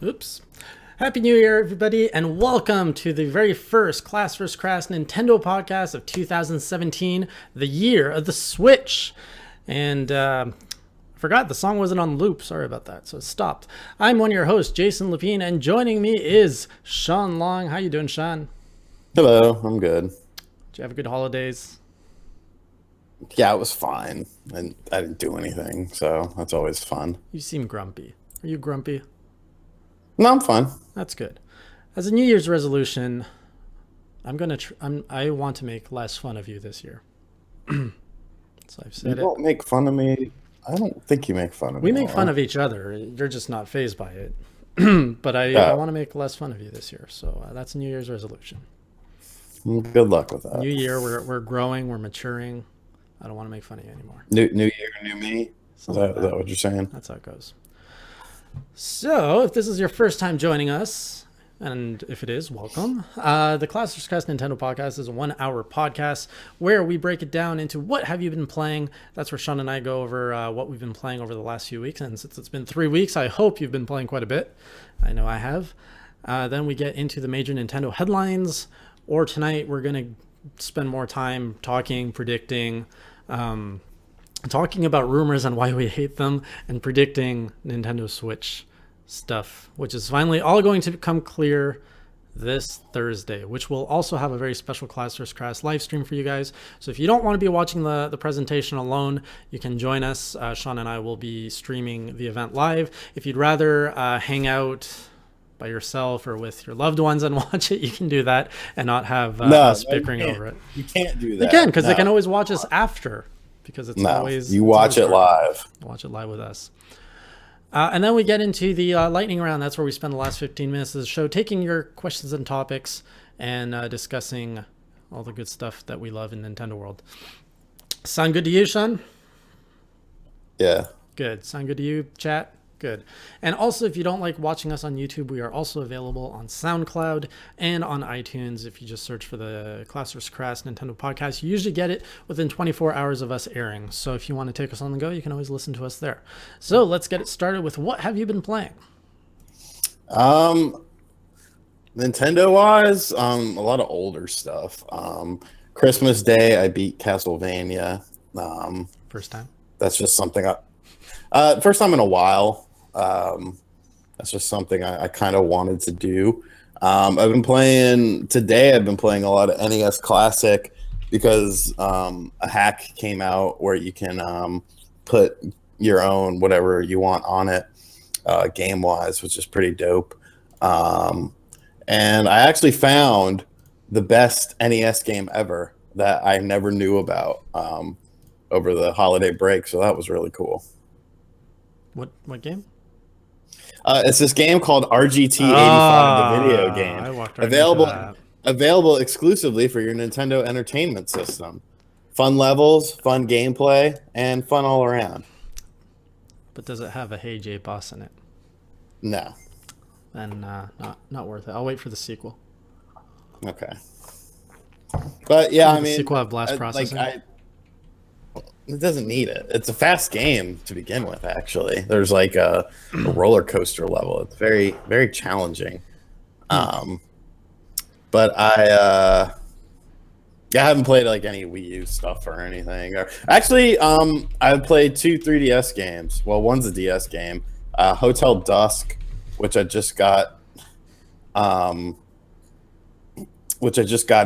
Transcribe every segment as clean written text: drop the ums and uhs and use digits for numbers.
Oops. Happy New Year, everybody, and welcome to the very first Class vs. Crass Nintendo podcast of 2017, the year of the Switch. And I forgot the song wasn't on loop. Sorry about that. So it stopped. I'm one of your hosts, Jason Lapine, and joining me is Shawn Long. How you doing, Shawn? Hello, I'm good. Did you have a good holidays? Yeah, it was fine. And I didn't do anything, so that's always fun. You seem grumpy. Are you grumpy? No, I'm fine. That's good. As a New Year's resolution, I want to make less fun of you this year. So I've You said it. don't make fun of me. I don't think you make fun of We me. make fun of each other. You're just not fazed by it. But I want to make less fun of you this year. So that's a New Year's resolution. Good luck with that. New year, we're growing, we're maturing. I don't want to make fun of you anymore. New year, new me. Is that what you're saying? That's how it goes. So, if this is your first time joining us, and if it is, welcome. The Class vs. Crass Nintendo podcast is a 1-hour podcast where we break it down into what have you been playing. That's where Shawn and I go over what we've been playing over the last few weeks. And since it's been 3 weeks, I hope you've been playing quite a bit. I know I have. Then we get into the major Nintendo headlines. Or tonight, we're going to spend more time talking, predicting, talking about rumors and why we hate them, and predicting Nintendo Switch stuff, which is finally all going to become clear this Thursday, which will also have a very special Class vs. Crass live stream for you guys. So if you don't want to be watching the presentation alone, you can join us. Shawn and I will be streaming the event live. If you'd rather hang out by yourself or with your loved ones and watch it, you can do that and not have us bickering over it. You can't do that. You can, because they can always watch us after. Because it's always you watch it live. Watch it live with us. And then we get into the lightning round. That's where we spend the last 15 minutes of the show taking your questions and topics and discussing all the good stuff that we love in Nintendo world. Sound good to you, Shawn? Yeah. Good. Sound good to you, chat? Good. And also, if you don't like watching us on YouTube, we are also available on SoundCloud and on iTunes. If you just search for the Class vs. Crass Nintendo podcast, you usually get it within 24 hours of us airing. So if you want to take us on the go, you can always listen to us there. So let's get it started with what have you been playing? Nintendo wise, a lot of older stuff. Christmas Day, I beat Castlevania. First time? That's just something first time in a while. That's just something I kind of wanted to do. I've been playing a lot of NES Classic because a hack came out where you can put your own whatever you want on it game wise, which is pretty dope. And I actually found the best NES game ever that I never knew about over the holiday break, so that was really cool. What game? It's this game called RGT85, the video game. I walked right into that. Available exclusively for your Nintendo Entertainment System. Fun levels, fun gameplay, and fun all around. But does it have a Hey J boss in it? No. Then not worth it. I'll wait for the sequel. Okay. But yeah, I mean, sequel have blast processing. It doesn't need it. It's a fast game to begin with, actually. There's like a roller coaster level. It's very, very challenging. But I haven't played like any Wii U stuff or anything. Actually, I've played 2 3DS games. Well, one's a DS game. Hotel Dusk, which I just got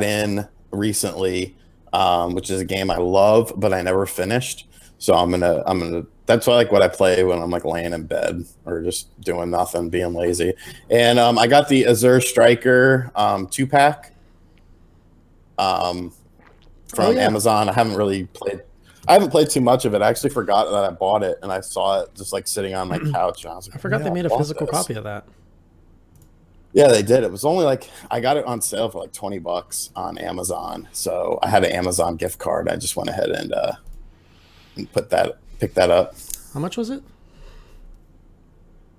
in recently. Which is a game I love, but I never finished. So I'm gonna. That's like what I play when I'm like laying in bed or just doing nothing, being lazy. And I got the Azure Striker 2-pack from Amazon. I haven't played too much of it. I actually forgot that I bought it, and I saw it just like sitting on my couch. And I was like, I forgot they made a physical copy of that. Yeah, they did. It was only like I got it on sale for like $20 on Amazon. So I had an Amazon gift card. I just went ahead and pick that up. How much was it?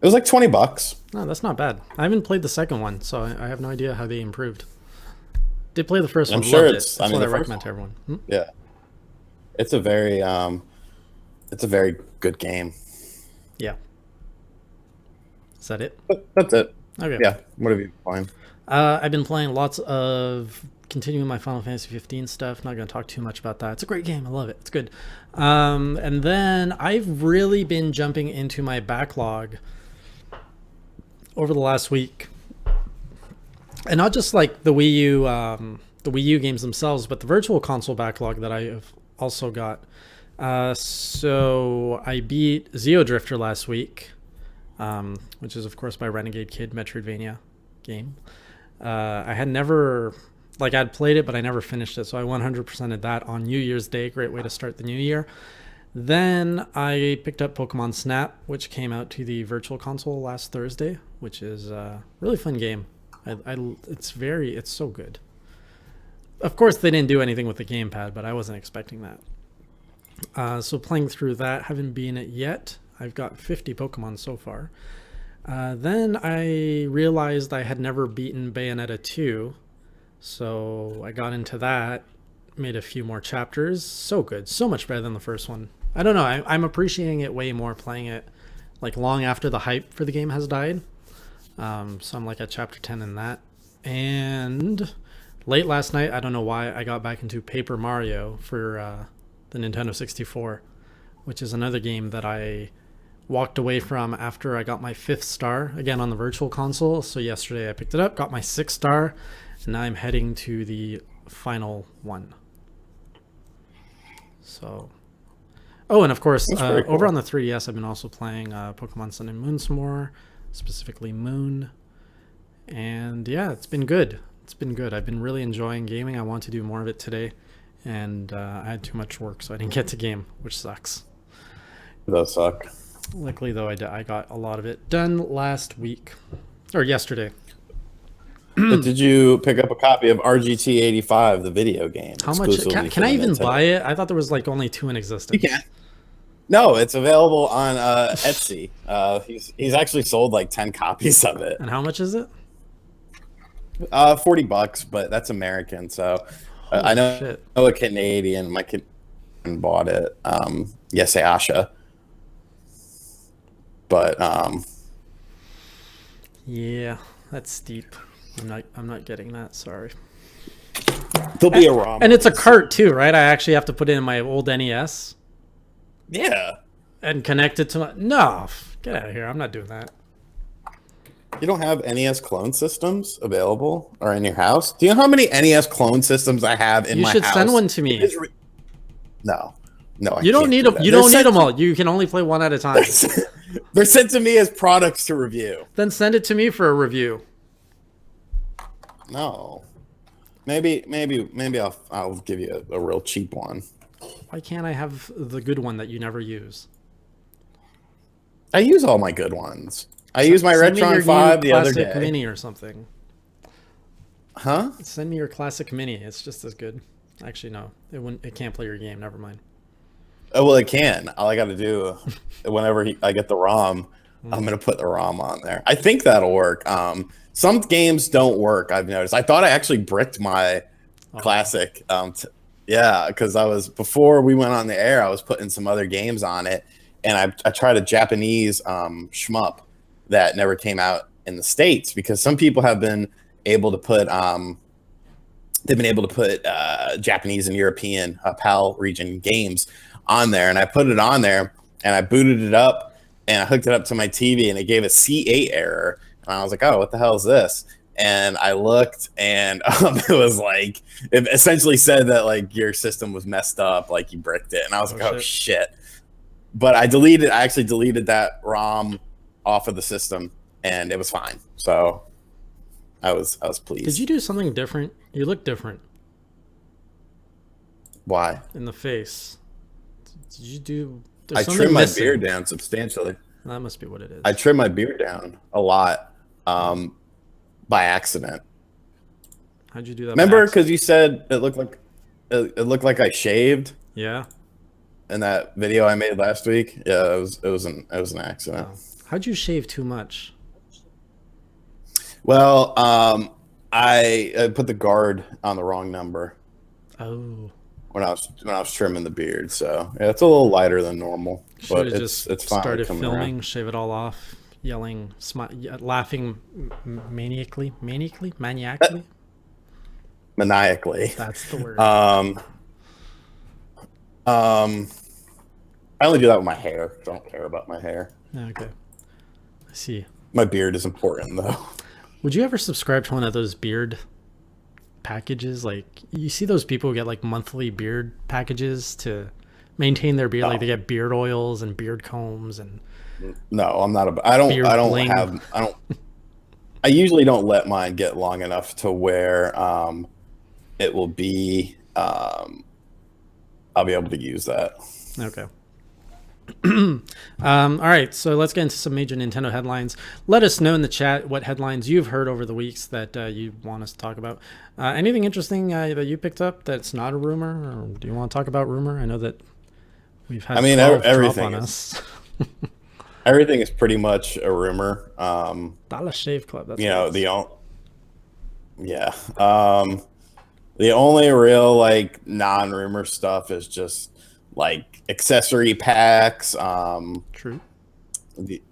It was like $20. No, that's not bad. I haven't played the second one, so I have no idea how they improved. Did play the first one. I'm sure loved it's. it. That's what I recommend one. to everyone. Yeah, it's a very good game. Yeah. Is that it? That's it. Okay. Yeah. What have you been playing? I've been playing lots of continuing my Final Fantasy 15 stuff. Not going to talk too much about that. It's a great game. I love it. It's good. And then I've really been jumping into my backlog over the last week, and not just like the Wii U games themselves, but the Virtual Console backlog that I have also got. So I beat Xeodrifter last week, which is of course my Renegade Kid Metroidvania game. I had never, like, I'd played it, but I never finished it. So I 100%ed that on New Year's Day. Great way to start the new year. Then I picked up Pokemon Snap, which came out to the Virtual Console last Thursday, which is a really fun game. It's so good. Of course, they didn't do anything with the gamepad, but I wasn't expecting that. So playing through that, haven't beaten it yet. I've got 50 Pokemon so far. Then I realized I had never beaten Bayonetta 2, so I got into that, made a few more chapters. So good, so much better than the first one. I don't know, I'm appreciating it way more playing it like long after the hype for the game has died. So I'm like at chapter 10 in that. And late last night, I don't know why, I got back into Paper Mario for the Nintendo 64, which is another game that I walked away from after I got my 5th star again on the Virtual Console. So yesterday I picked it up, got my 6th star, and now I'm heading to the final one. So, oh, and of course, cool. Over on the 3DS, I've been also playing Pokemon Sun and Moon some more, specifically Moon. And yeah, it's been good. It's been good. I've been really enjoying gaming. I want to do more of it today, and I had too much work, so I didn't get to game, which sucks. It does suck. Luckily, though, I got a lot of it done last week, or yesterday. But did you pick up a copy of RGT 85, the video game? How much? Can I even buy it? I thought there was like only 2 in existence. You can. No, it's available on Etsy. He's actually sold like 10 copies of it. And how much is it? $40, but that's American. So I know a Canadian. My kid bought it. Yes, Asha. But yeah, that's steep. I'm not getting that. Sorry. There'll be a ROM. And it's a cart too, right? I actually have to put it in my old NES. Yeah. And connect it to my... No, get out of here. I'm not doing that. You don't have NES clone systems available or in your house? Do you know how many NES clone systems I have in my house? You should send one to me. No, you don't need them. You don't need them all. You can only play one at a time. They're sent to me as products to review. Then send it to me for a review. No, maybe I'll give you a real cheap one. Why can't I have the good one that you never use? I use all my good ones. I use my Retron 5 the other day. Classic Mini or something. Huh? Send me your Classic Mini. It's just as good. Actually, no. It can't play your game. Never mind. Oh, well, it can. All I got to do, whenever I get the ROM, I'm going to put the ROM on there. I think that'll work. Some games don't work, I've noticed. I thought I actually bricked my Classic. Yeah, because before we went on the air, I was putting some other games on it, and I tried a Japanese shmup that never came out in the States, because some people have been able to put Japanese and European PAL region games on there, and I put it on there, and I booted it up, and I hooked it up to my TV, and it gave a C8 error, and I was like, oh, what the hell is this? And I looked, and it was like, it essentially said that like your system was messed up, like you bricked it, and I was like, oh shit. But I actually deleted that ROM off of the system, and it was fine. So I was pleased. Did you do something different? You look different. Why? In the face. Did you do... I trimmed my beard down substantially. That must be what it is. I trimmed my beard down a lot by accident. How'd you do that? Remember, because you said it looked like I shaved. Yeah. In that video I made last week. Yeah, it was an accident. Oh. How'd you shave too much? Well, I put the guard on the wrong number. Oh. When I was trimming the beard, so yeah, it's a little lighter than normal. But it's fine. Started filming, shave it all off, yelling, laughing maniacally. Maniacally. That's the word. I only do that with my hair. I don't care about my hair. Okay. I see. My beard is important, though. Would you ever subscribe to one of those beard packages? Like, you see those people who get like monthly beard packages to maintain their beard. No. Like they get beard oils and beard combs and No, I'm not. I don't bling. I usually don't let mine get long enough to where it will be. I'll be able to use that. Okay. All right, so let's get into some major Nintendo headlines. Let us know in the chat what headlines you've heard over the weeks that you want us to talk about. Anything interesting that you picked up that's not a rumor, or do you want to talk about rumor? I know that we've had everything on is, us. everything is pretty much a rumor. Dollar Shave Club. That's the only real like non-rumor stuff is just like accessory packs. True. The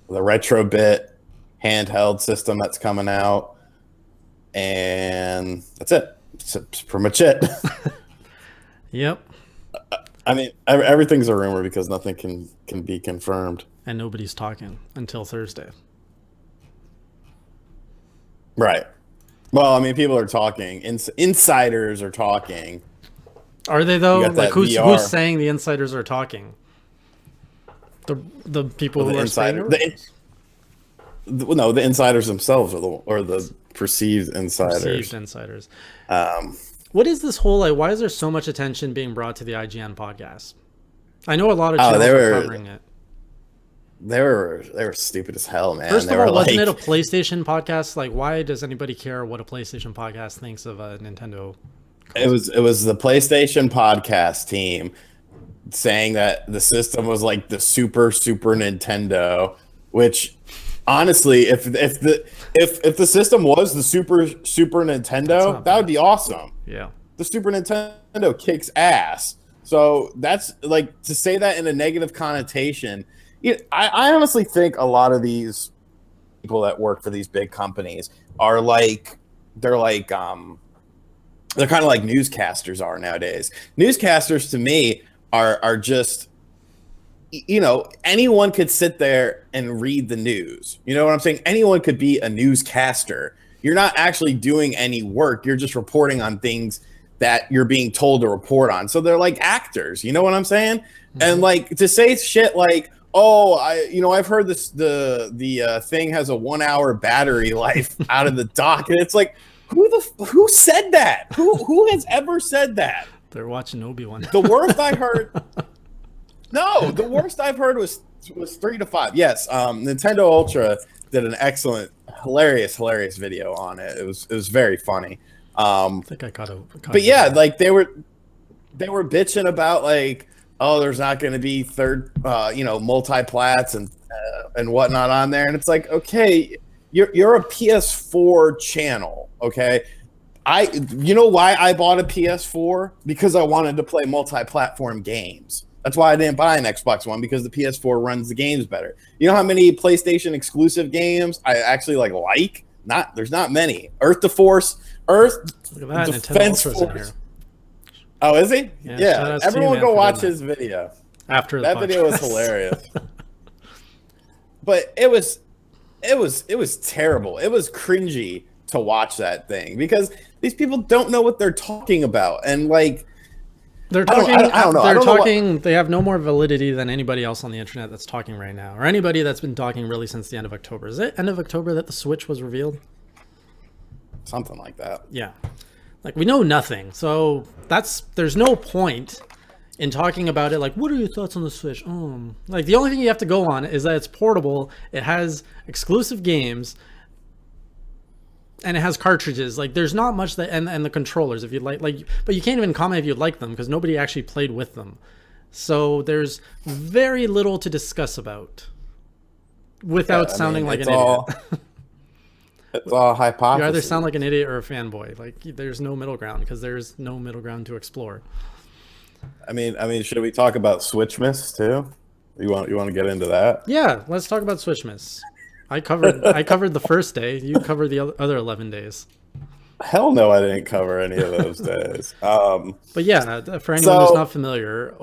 Retrobit handheld system that's coming out, and that's it. That's pretty much it. Yep. I mean, everything's a rumor because nothing can be confirmed. And nobody's talking until Thursday. Right. Well, I mean, people are talking. Insiders are talking. Are they though? Like who's saying the insiders are talking? The people who are saying it? No, the insiders themselves or the perceived insiders. Perceived insiders. What is this whole like? Why is there so much attention being brought to the IGN podcast? I know a lot of channels are covering it. They were stupid as hell, man. First of all, wasn't it a PlayStation podcast? Like, why does anybody care what a PlayStation podcast thinks of a Nintendo? It was the PlayStation podcast team saying that the system was like the Super Nintendo, which honestly, if the system was the Super Nintendo, that would be awesome. Yeah. The Super Nintendo kicks ass. So that's like to say that in a negative connotation. I honestly think a lot of these people that work for these big companies are like they're kind of like newscasters are nowadays. Newscasters to me are just, anyone could sit there and read the news. You know what I'm saying? Anyone could be a newscaster. You're not actually doing any work. You're just reporting on things that you're being told to report on. So they're like actors. You know what I'm saying? Mm-hmm. And like to say shit like, oh, I've heard this. The thing has a 1 hour battery life out of the dock, and it's like, who said that? Who has ever said that? They're watching Obi-Wan. The worst I heard. No, the worst I've heard was 3 to 5. Yes, Nintendo Ultra did an excellent, hilarious video on it. It was very funny. I think I caught but yeah, like they were bitching about like, oh, there's not going to be multi-plats and whatnot on there, and it's like, okay, you're a PS4 channel, okay? You know why I bought a PS4? Because I wanted to play multi-platform games. That's why I didn't buy an Xbox One, because the PS4 runs the games better. You know how many PlayStation exclusive games I actually like? There's not many. Earth Defense Force. Oh, is he? Yeah. Everyone go watch his video. After that video was hilarious. But it was terrible. It was cringy to watch that thing because these people don't know what they're talking about, and like they're talking. I don't know. They're talking. They have no more validity than anybody else on the internet that's talking right now, or anybody that's been talking really since the end of October. Is it end of October that the Switch was revealed? Something like that. Yeah. Like, we know nothing, so there's no point in talking about it. Like, what are your thoughts on the Switch? Like, the only thing you have to go on is that it's portable, it has exclusive games, and it has cartridges. Like, there's not much that, and the controllers, if you'd like, but you can't even comment if you'd like them, because nobody actually played with them. So there's very little to discuss about, without sounding like an idiot. It's all hypothesis. You either sound like an idiot or a fanboy. Like, there's no middle ground, because there's no middle ground to explore. I mean, should we talk about Switchmas too? You want to get into that? Yeah, let's talk about Switch Miss. I covered the first day. You covered the other 11 days. Hell no, I didn't cover any of those days. But yeah, for anyone who's not So familiar,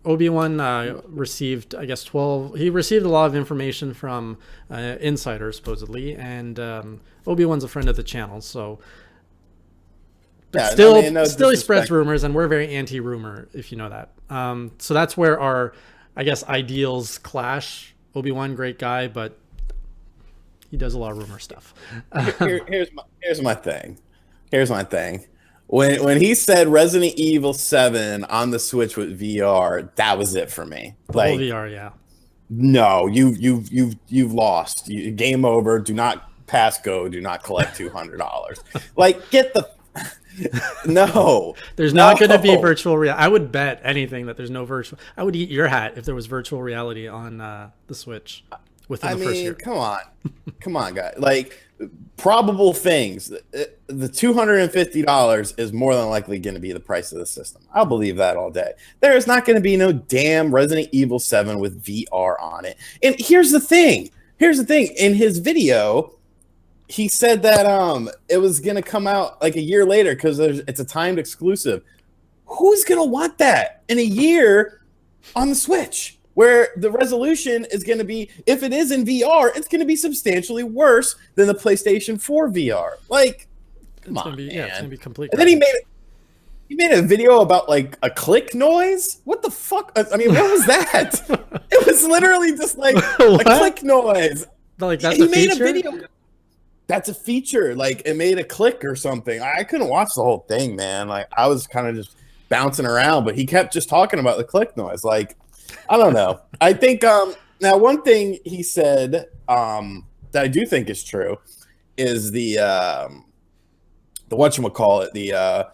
Obi-Wan received, I guess, 12. He received a lot of information from insiders, supposedly, and Obi-Wan's a friend of the channel, so. But yeah, I still, mean, no still he spreads disrespect. rumors, and we're very anti-rumor, if you know that. So that's where our, I guess, ideals clash. Obi-Wan, great guy, but he does a lot of rumor stuff. Here's my thing. Here's my thing. When he said Resident Evil 7 on the Switch with VR, that was it for me. The whole Like, VR, yeah. no, you've lost. Game over. Do not pass go. Do not collect $200. Like, get the no. There's No. not going to be virtual reality. I would bet anything that there's no virtual. I would eat your hat if there was virtual reality on the Switch within the first year. Come on, guys. Like, probable things. The $250 is more than likely going to be the price of the system. I'll believe that all day. There is not going to be no damn Resident Evil 7 with VR on it. And here's the thing. In his video, he said that it was going to come out like a year later because it's a timed exclusive. Who's going to want that in a year on the Switch, where the resolution is going to be, if it is in VR, it's going to be substantially worse than the PlayStation 4 VR. Like, come on, man. Yeah, it's gonna be complete. And then he made a video about like a click noise. What the fuck? I mean, what was that? It was literally just like a click noise. Like that's He a made feature. a video. That's a feature. Like, it made a click or something. I couldn't watch the whole thing, man. Like, I was kind of just bouncing around, but he kept just talking about the click noise. Like, I don't know. I think now one thing he said that I do think is true is the whatchamacallit, the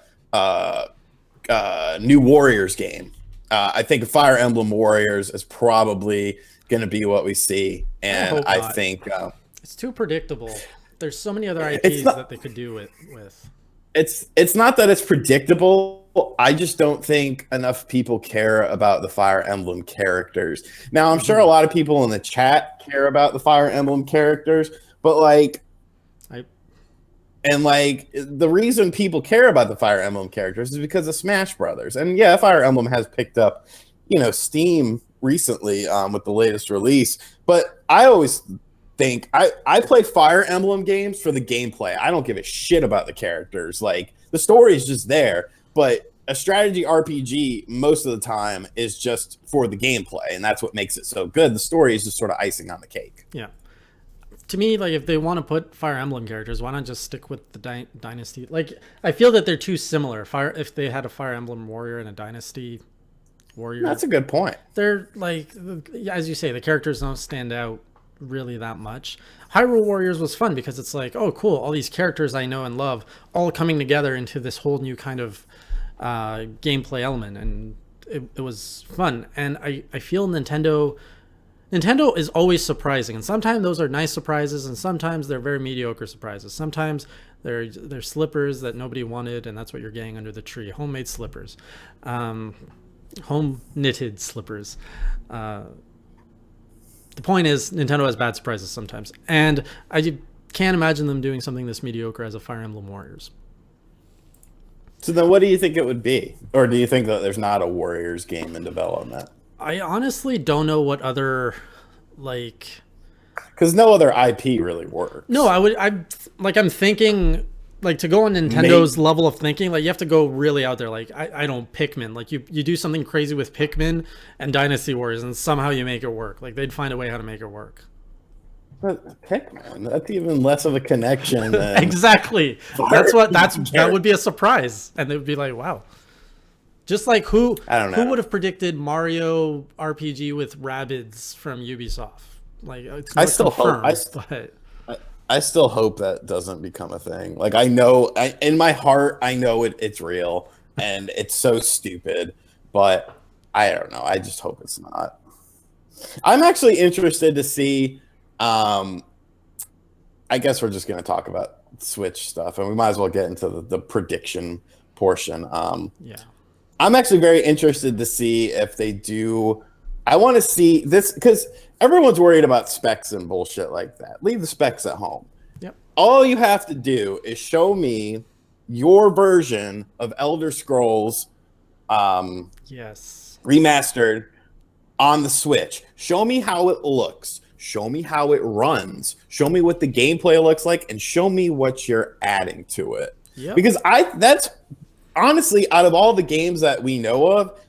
new Warriors game. I think Fire Emblem Warriors is probably going to be what we see, and I think it's too predictable. There's so many other IPs that they could do it with. It's not that it's predictable. I just don't think enough people care about the Fire Emblem characters. Now, I'm sure a lot of people in the chat care about the Fire Emblem characters, but the reason people care about the Fire Emblem characters is because of Smash Brothers. And yeah, Fire Emblem has picked up, Steam recently with the latest release. But I always think I play Fire Emblem games for the gameplay. I don't give a shit about the characters. Like, the story is just there, but a strategy RPG most of the time is just for the gameplay, and that's what makes it so good. The story is just sort of icing on the cake. Yeah. To me, like, if they want to put Fire Emblem characters, why not just stick with the Dynasty? Like, I feel that they're too similar. If they had a Fire Emblem warrior and a Dynasty warrior, That's a good point. they're like, as you say, the characters don't stand out really that much. Hyrule Warriors was fun because it's like, oh, cool, all these characters I know and love all coming together into this whole new kind of gameplay element, and it was fun. And I feel Nintendo is always surprising, and sometimes those are nice surprises, and sometimes they're very mediocre surprises. Sometimes they're slippers that nobody wanted, and that's what you're getting under the tree. Homemade slippers, home knitted slippers. The point is, Nintendo has bad surprises sometimes, and I can't imagine them doing something this mediocre as a Fire Emblem Warriors. So then what do you think it would be? Or do you think that there's not a Warriors game in development? I honestly don't know what other, like... Because no other IP really works. No, I'm thinking, like, to go on Nintendo's level of thinking, like, you have to go really out there. Like, I don't, Pikmin. Like, you do something crazy with Pikmin and Dynasty Warriors, and somehow you make it work. Like, they'd find a way how to make it work. But Pikmin, that's even less of a connection than... Exactly. That would be a surprise. And they would be like, wow. Just like who would have predicted Mario RPG with Rabbids from Ubisoft? Like, it's I still confirmed, hope I still hope that doesn't become a thing. Like, I know in my heart I know it's real and it's so stupid, but I don't know. I just hope it's not. I'm actually interested to see. I guess we're just going to talk about Switch stuff, and we might as well get into the prediction portion. Yeah. I'm actually very interested to see if they do I want to see this because everyone's worried about specs and bullshit like that. Leave the specs at home. Yep. All you have to do is show me your version of Elder Scrolls Yes. remastered on the Switch. Show me how it looks. Show me how it runs. Show me what the gameplay looks like, and show me what you're adding to it. Yep. Because that's honestly, out of all the games that we know of,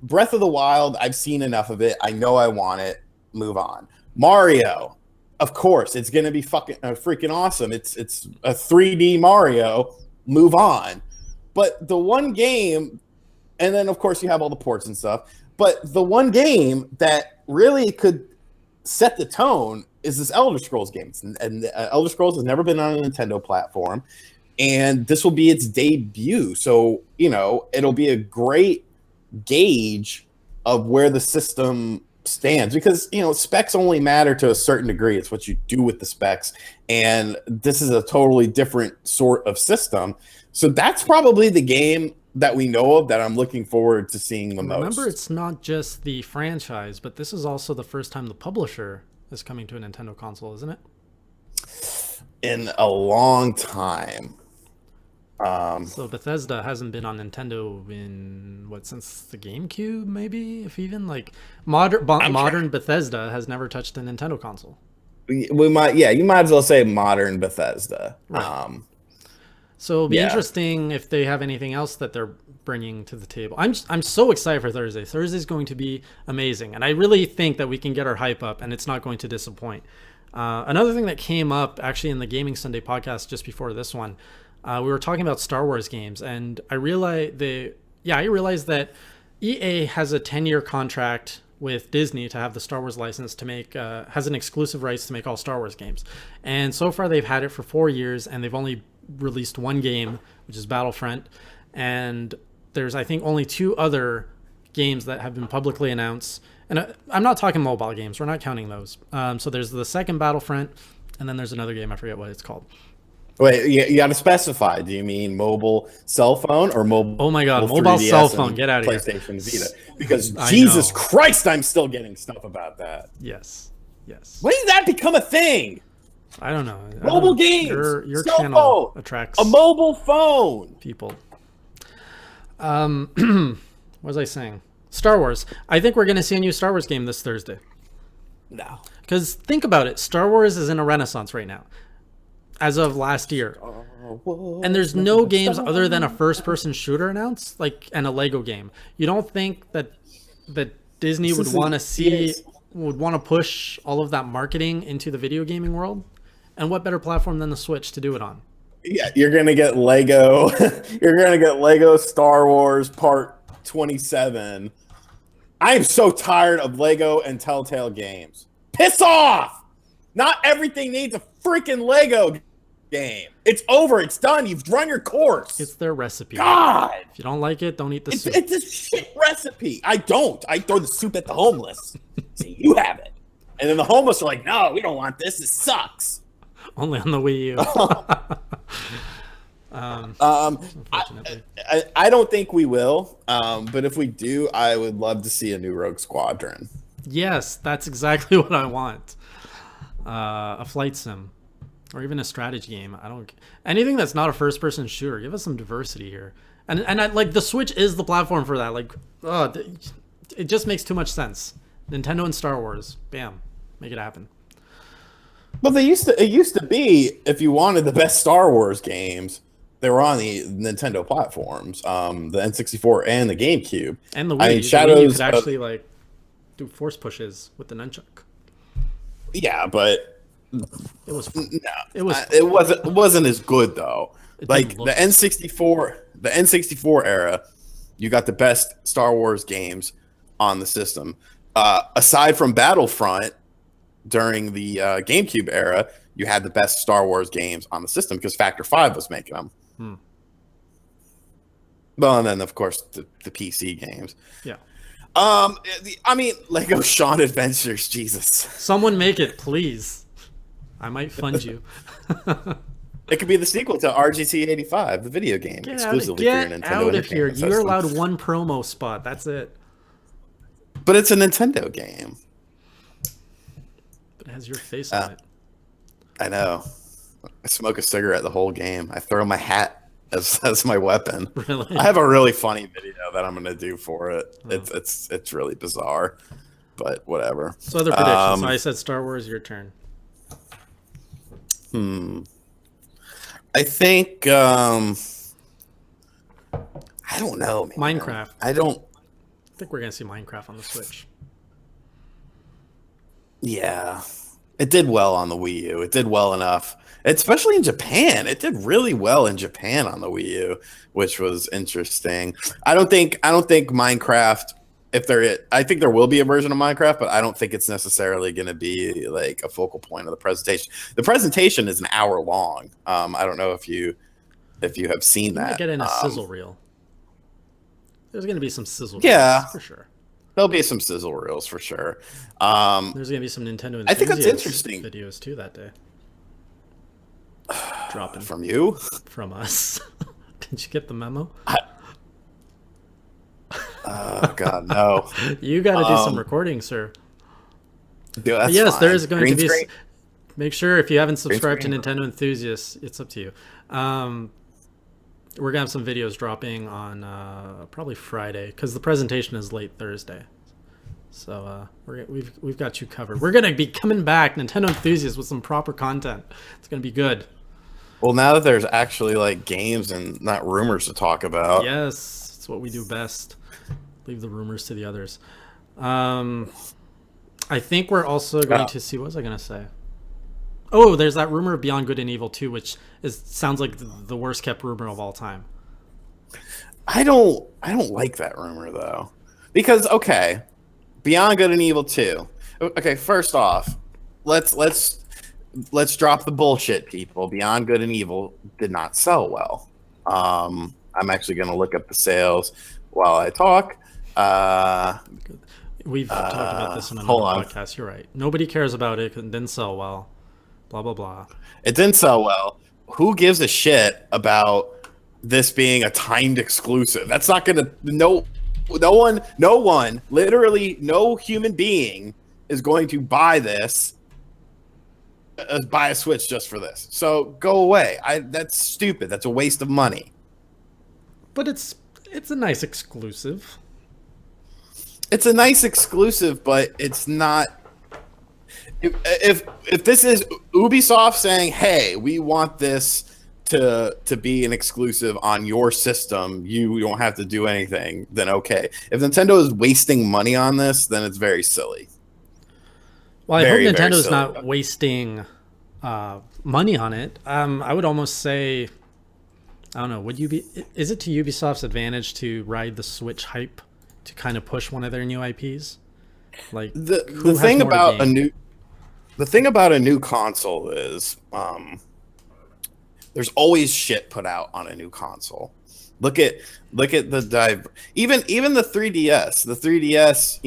Breath of the Wild, I've seen enough of it. I know I want it. Move on. Mario, of course, it's gonna be freaking awesome. It's a 3D Mario. Move on. But the one game, and then of course you have all the ports and stuff. But the one game that really could set the tone is this Elder Scrolls game. And Elder Scrolls has never been on a Nintendo platform, and this will be its debut. So it'll be a great gauge of where the system stands, because specs only matter to a certain degree. It's what you do with the specs, and this is a totally different sort of system. So that's probably the game that we know of that I'm looking forward to seeing the most. Remember, it's not just the franchise, but this is also the first time the publisher is coming to a Nintendo console, isn't it? In a long time. So Bethesda hasn't been on Nintendo in since the GameCube, maybe, if even modern Bethesda has never touched a Nintendo console. You might as well say modern Bethesda. Right. So it'll be interesting if they have anything else that they're bringing to the table. I'm so excited for Thursday. Thursday's going to be amazing, and I really think that we can get our hype up, and it's not going to disappoint. Another thing that came up actually in the Gaming Sunday podcast just before this one, we were talking about Star Wars games, and I realized that EA has a 10-year contract with Disney to have the Star Wars license to make, has an exclusive rights to make all Star Wars games. And so far they've had it for 4 years, and they've only released one game, which is Battlefront. And there's, I think, only 2 other games that have been publicly announced. And I'm not talking mobile games. We're not counting those. So there's the second Battlefront, and then there's another game. I forget what it's called. Wait, you got to specify. Do you mean mobile cell phone or mobile? Oh my God, mobile cell phone. Get out of here. PlayStation Vita. Because Jesus Christ, I'm still getting stuff about that. Yes. When did that become a thing? I don't know. Mobile games. Your cell channel phone, attracts a mobile phone. People. What was I saying? Star Wars. I think we're going to see a new Star Wars game this Thursday. No. Because think about it. Star Wars is in a renaissance right now, as of last year. And there's no games other than a first-person shooter announced, and a Lego game. You don't think that Disney would want to push all of that marketing into the video gaming world? And what better platform than the Switch to do it on? Yeah, you're gonna get Lego. You're gonna get Lego Star Wars Part 27. I am so tired of Lego and Telltale games. Piss off! Not everything needs a freaking Lego game. It's over. It's done. You've run your course. It's their recipe. God! If you don't like it, don't eat the soup. It's a shit recipe. I don't. I throw the soup at the homeless. See, you have it. And then the homeless are like, no, we don't want this. It sucks. Only on the Wii U. I don't think we will. But if we do, I would love to see a new Rogue Squadron. Yes, that's exactly what I want. A flight sim, or even a strategy game. Anything that's not a first-person shooter. Give us some diversity here. And the Switch is the platform for that. It just makes too much sense. Nintendo and Star Wars, bam, make it happen. But it used to be, if you wanted the best Star Wars games, they were on the Nintendo platforms, the N64 and the GameCube. And the Wii. Shadows, the Wii you could actually do force pushes with the nunchuck. Yeah, but it was fun. No, it wasn't as good though. The N64 era, you got the best Star Wars games on the system. Aside from Battlefront, during the GameCube era, you had the best Star Wars games on the system because Factor 5 was making them. Well, and then of course the PC games. Yeah. Lego Shawn Adventures, Jesus. Someone make it, please. I might fund you. It could be the sequel to RGT 85, the video game, exclusively for your Nintendo Get out of here. Entertainment You're System. allowed one promo spot. That's it. But it's a Nintendo game. But it has your face on it. I know. I smoke a cigarette the whole game. I throw my hat as my weapon. Really? I have a really funny video that I'm gonna do for it. Oh. It's really bizarre, but whatever. So other predictions. So I said Star Wars. Your turn. I think I don't know, man. Minecraft. I don't. I think we're gonna see Minecraft on the Switch. Yeah, it did well on the Wii U. It did well enough, especially in Japan. It did really well in Japan on the Wii U, which was interesting. I don't think Minecraft. I think there will be a version of Minecraft, but I don't think it's necessarily going to be like a focal point of the presentation. The presentation is an hour long. I don't know if you have seen that. Get in a sizzle reel. There's going to be some sizzle reels, Yeah, for sure. There'll be some sizzle reels for sure. There's going to be some Nintendo Enthusiast I think that's interesting videos too that day. Dropping from you, from us. Did you get the memo? Oh God, no! You got to do some recording, sir. Dude, that's yes, fine. there is going Green to be. screen? Make sure if you haven't subscribed to screen. Nintendo Enthusiast, it's up to you. We're gonna have some videos dropping on probably Friday because the presentation is late Thursday. So we've got you covered. We're gonna be coming back, Nintendo Enthusiast, with some proper content. It's gonna be good. Well, now that there's actually like games and not rumors to talk about. Yes, it's what we do best. Leave the rumors to the others. I think we're also going to see. What was I gonna say? Oh, there's that rumor of Beyond Good and Evil 2, which sounds like the worst kept rumor of all time. I don't like that rumor though, because okay, Beyond Good and Evil 2. Okay, first off, let's drop the bullshit, people. Beyond Good and Evil did not sell well. I'm actually going to look up the sales while I talk. We've talked about this in another podcast. You're right. Nobody cares about it. It didn't sell well. Blah blah blah. It didn't sell well. Who gives a shit about this being a timed exclusive? That's not gonna. No one. Literally, no human being is going to buy this. Buy a Switch just for this. So go away. That's stupid. That's a waste of money. But it's a nice exclusive. It's a nice exclusive, but it's not. If this is Ubisoft saying, "Hey, we want this to be an exclusive on your system, you don't have to do anything," then okay. If Nintendo is wasting money on this, then it's very silly. Well, I hope Nintendo's not wasting money on it. I would almost say, I don't know. Is it to Ubisoft's advantage to ride the Switch hype to kind of push one of their new IPs? Like the thing about a new console is there's always shit put out on a new console. Look at the even the 3DS. The 3DS,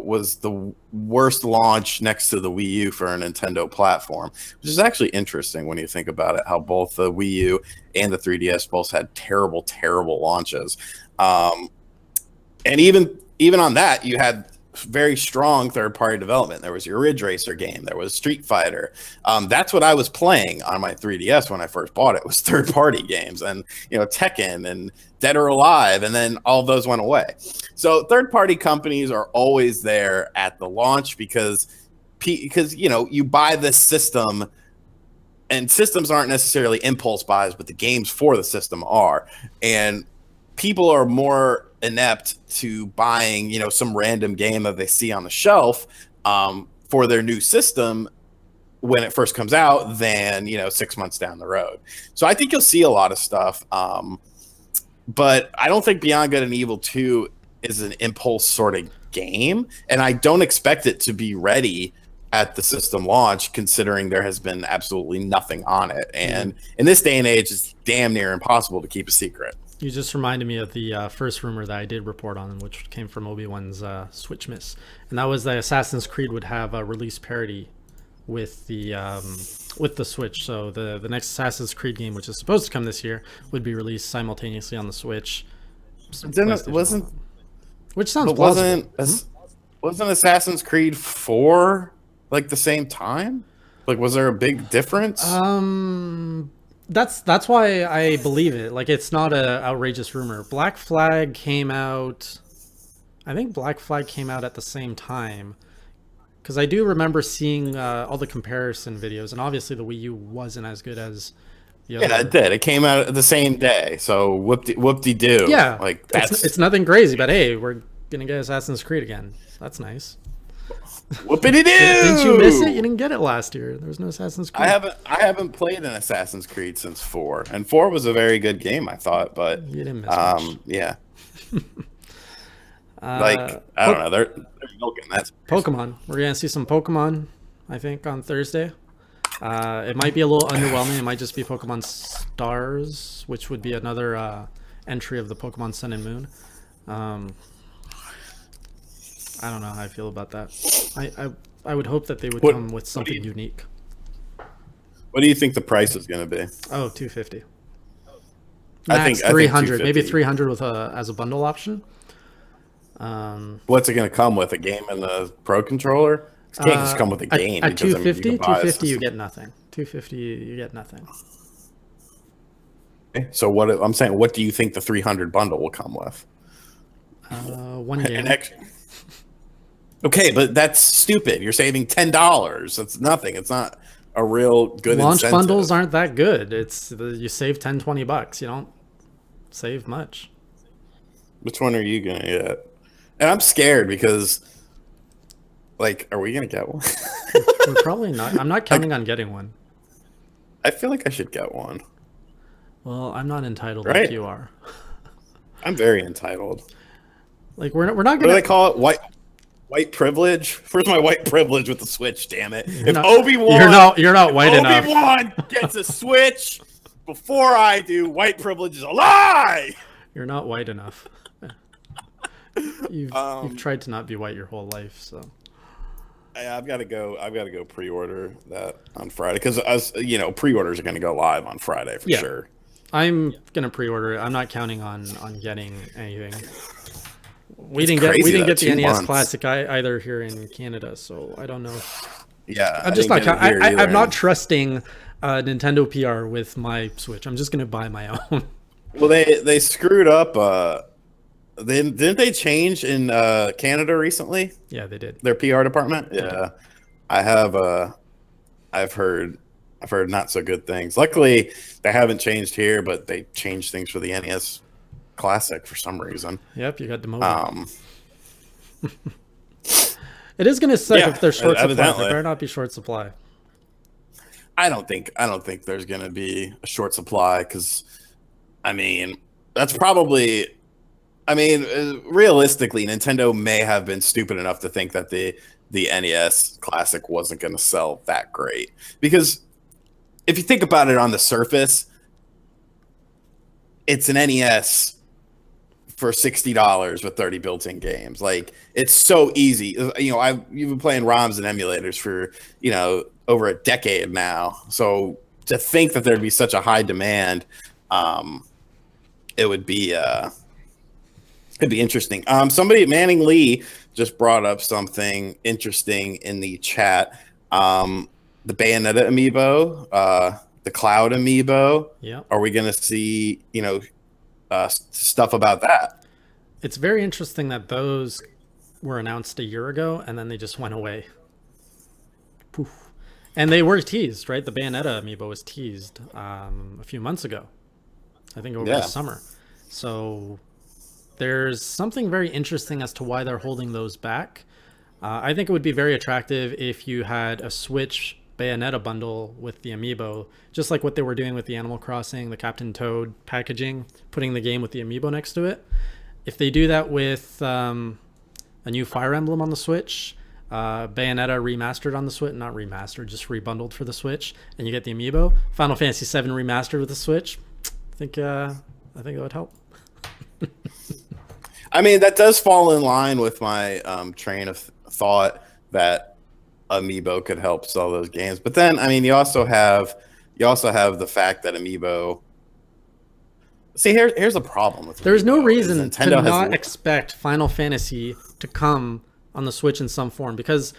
was the worst launch next to the Wii U for a Nintendo platform, which is actually interesting when you think about it. How both the Wii U and the 3DS both had terrible launches, and even on that, you had very strong third-party development. There was your Ridge Racer game. There was Street Fighter. That's what I was playing on my 3DS when I first bought it, was third-party games, and Tekken and Dead or Alive, and then all of those went away. So third-party companies are always there at the launch because you buy this system, and systems aren't necessarily impulse buys, but the games for the system are, and people are more inept to buying, some random game that they see on the shelf for their new system when it first comes out than, 6 months down the road. So I think you'll see a lot of stuff. But I don't think Beyond Good and Evil 2 is an impulse sort of game. And I don't expect it to be ready at the system launch, considering there has been absolutely nothing on it. And in this day and age, it's damn near impossible to keep a secret. You just reminded me of the first rumor that I did report on, which came from Obi-Wan's Switch Miss, and that was that Assassin's Creed would have a release parity with the Switch. So the next Assassin's Creed game, which is supposed to come this year, would be released simultaneously on the Switch. Which sounds plausible. wasn't Assassin's Creed 4 like the same time? Like, was there a big difference? That's why I believe it. Like, it's not a outrageous rumor. Black Flag came out. I think Black Flag came out at the same time. Because I do remember seeing all the comparison videos, and obviously the Wii U wasn't as good as the Yeah, other. it did. It came out the same day. So whoop-de-doo. Yeah, Like, that's it's nothing crazy, but hey, we're gonna get Assassin's Creed again. That's nice. whoopity-doo. Didn't you miss it? You didn't get it last year. There was no Assassin's Creed. I haven't played an Assassin's Creed since 4. And 4 was a very good game, I thought, but You didn't miss much. yeah. Like, I don't know. They're milking that. Pokemon. We're gonna see some Pokemon, I think, on Thursday. It might be a little underwhelming. It might just be Pokemon Stars, which would be another entry of the Pokemon Sun and Moon. I don't know how I feel about that. I would hope that they would come with something unique. What do you think the price is going to be? Oh, $250. I Max think 300, 250. maybe 300 with as a bundle option. What's it going to come with? A game and a Pro controller? It can't just come with a game. At 250, you can buy 250 you get nothing. 250 you get nothing. So what I'm saying, what do you think the 300 bundle will come with? One game. Okay, but that's stupid. You're saving $10. That's nothing. It's not a real good Launch incentive. bundles aren't that good. You save 10, 20 bucks. You don't save much. Which one are you going to get? And I'm scared because, like, are we going to get one? We're probably not. I'm not counting on getting one. I feel like I should get one. Well, I'm not entitled Right? like you are. I'm very entitled. Like we're not What do gonna. they call it? White privilege? Where's my white privilege with the Switch, damn it? If not- Obi-Wan You're not white enough. Obi-Wan gets a Switch before I do, white privilege is a lie! You're not white enough. You've tried to not be white your whole life, so. I've got to go pre-order that on Friday because pre-orders are going to go live on Friday for sure. I'm gonna pre-order it. I'm not counting on getting anything. We It's didn't get crazy that the 2 NES months. Classic either here in Canada, so I don't know. Yeah, I'm just not. didn't get it here I'm either. not trusting Nintendo PR with my Switch. I'm just gonna buy my own. Well, they screwed up. Didn't they change in Canada recently? Yeah, they did. Their PR department. Yeah, I have. I've heard not so good things. Luckily, they haven't changed here, but they changed things for the NES Classic for some reason. Yep, you got demoted. It is gonna suck if there's short supply. evidently. There better not be short supply. I don't think there's gonna be a short supply because, I mean, that's probably. I mean, realistically, Nintendo may have been stupid enough to think that the NES Classic wasn't going to sell that great. Because if you think about it on the surface, it's an NES for $60 with 30 built-in games. Like, it's so easy. You've been playing ROMs and emulators for, over a decade now. So to think that there'd be such a high demand, it would be... It'd be interesting. Somebody, Manning Lee, just brought up something interesting in the chat. The Bayonetta amiibo, the Cloud amiibo. Yeah. Are we going to see, stuff about that? It's very interesting that those were announced a year ago and then they just went away. Poof. And they were teased, right? The Bayonetta amiibo was teased a few months ago. I think over the summer. So there's something very interesting as to why they're holding those back. I think it would be very attractive if you had a Switch Bayonetta bundle with the amiibo, just like what they were doing with the Animal Crossing, the Captain Toad packaging, putting the game with the amiibo next to it. If they do that with a new Fire Emblem on the Switch, Bayonetta remastered on the Switch, not remastered, just rebundled for the Switch, and you get the amiibo, Final Fantasy VII remastered with the Switch, I think that would help. I mean, that does fall in line with my train of thought that amiibo could help sell those games. But then, I mean, you also have the fact that amiibo. See, here's the problem with. There's no reason Nintendo to not expect Final Fantasy to come on the Switch in some form, because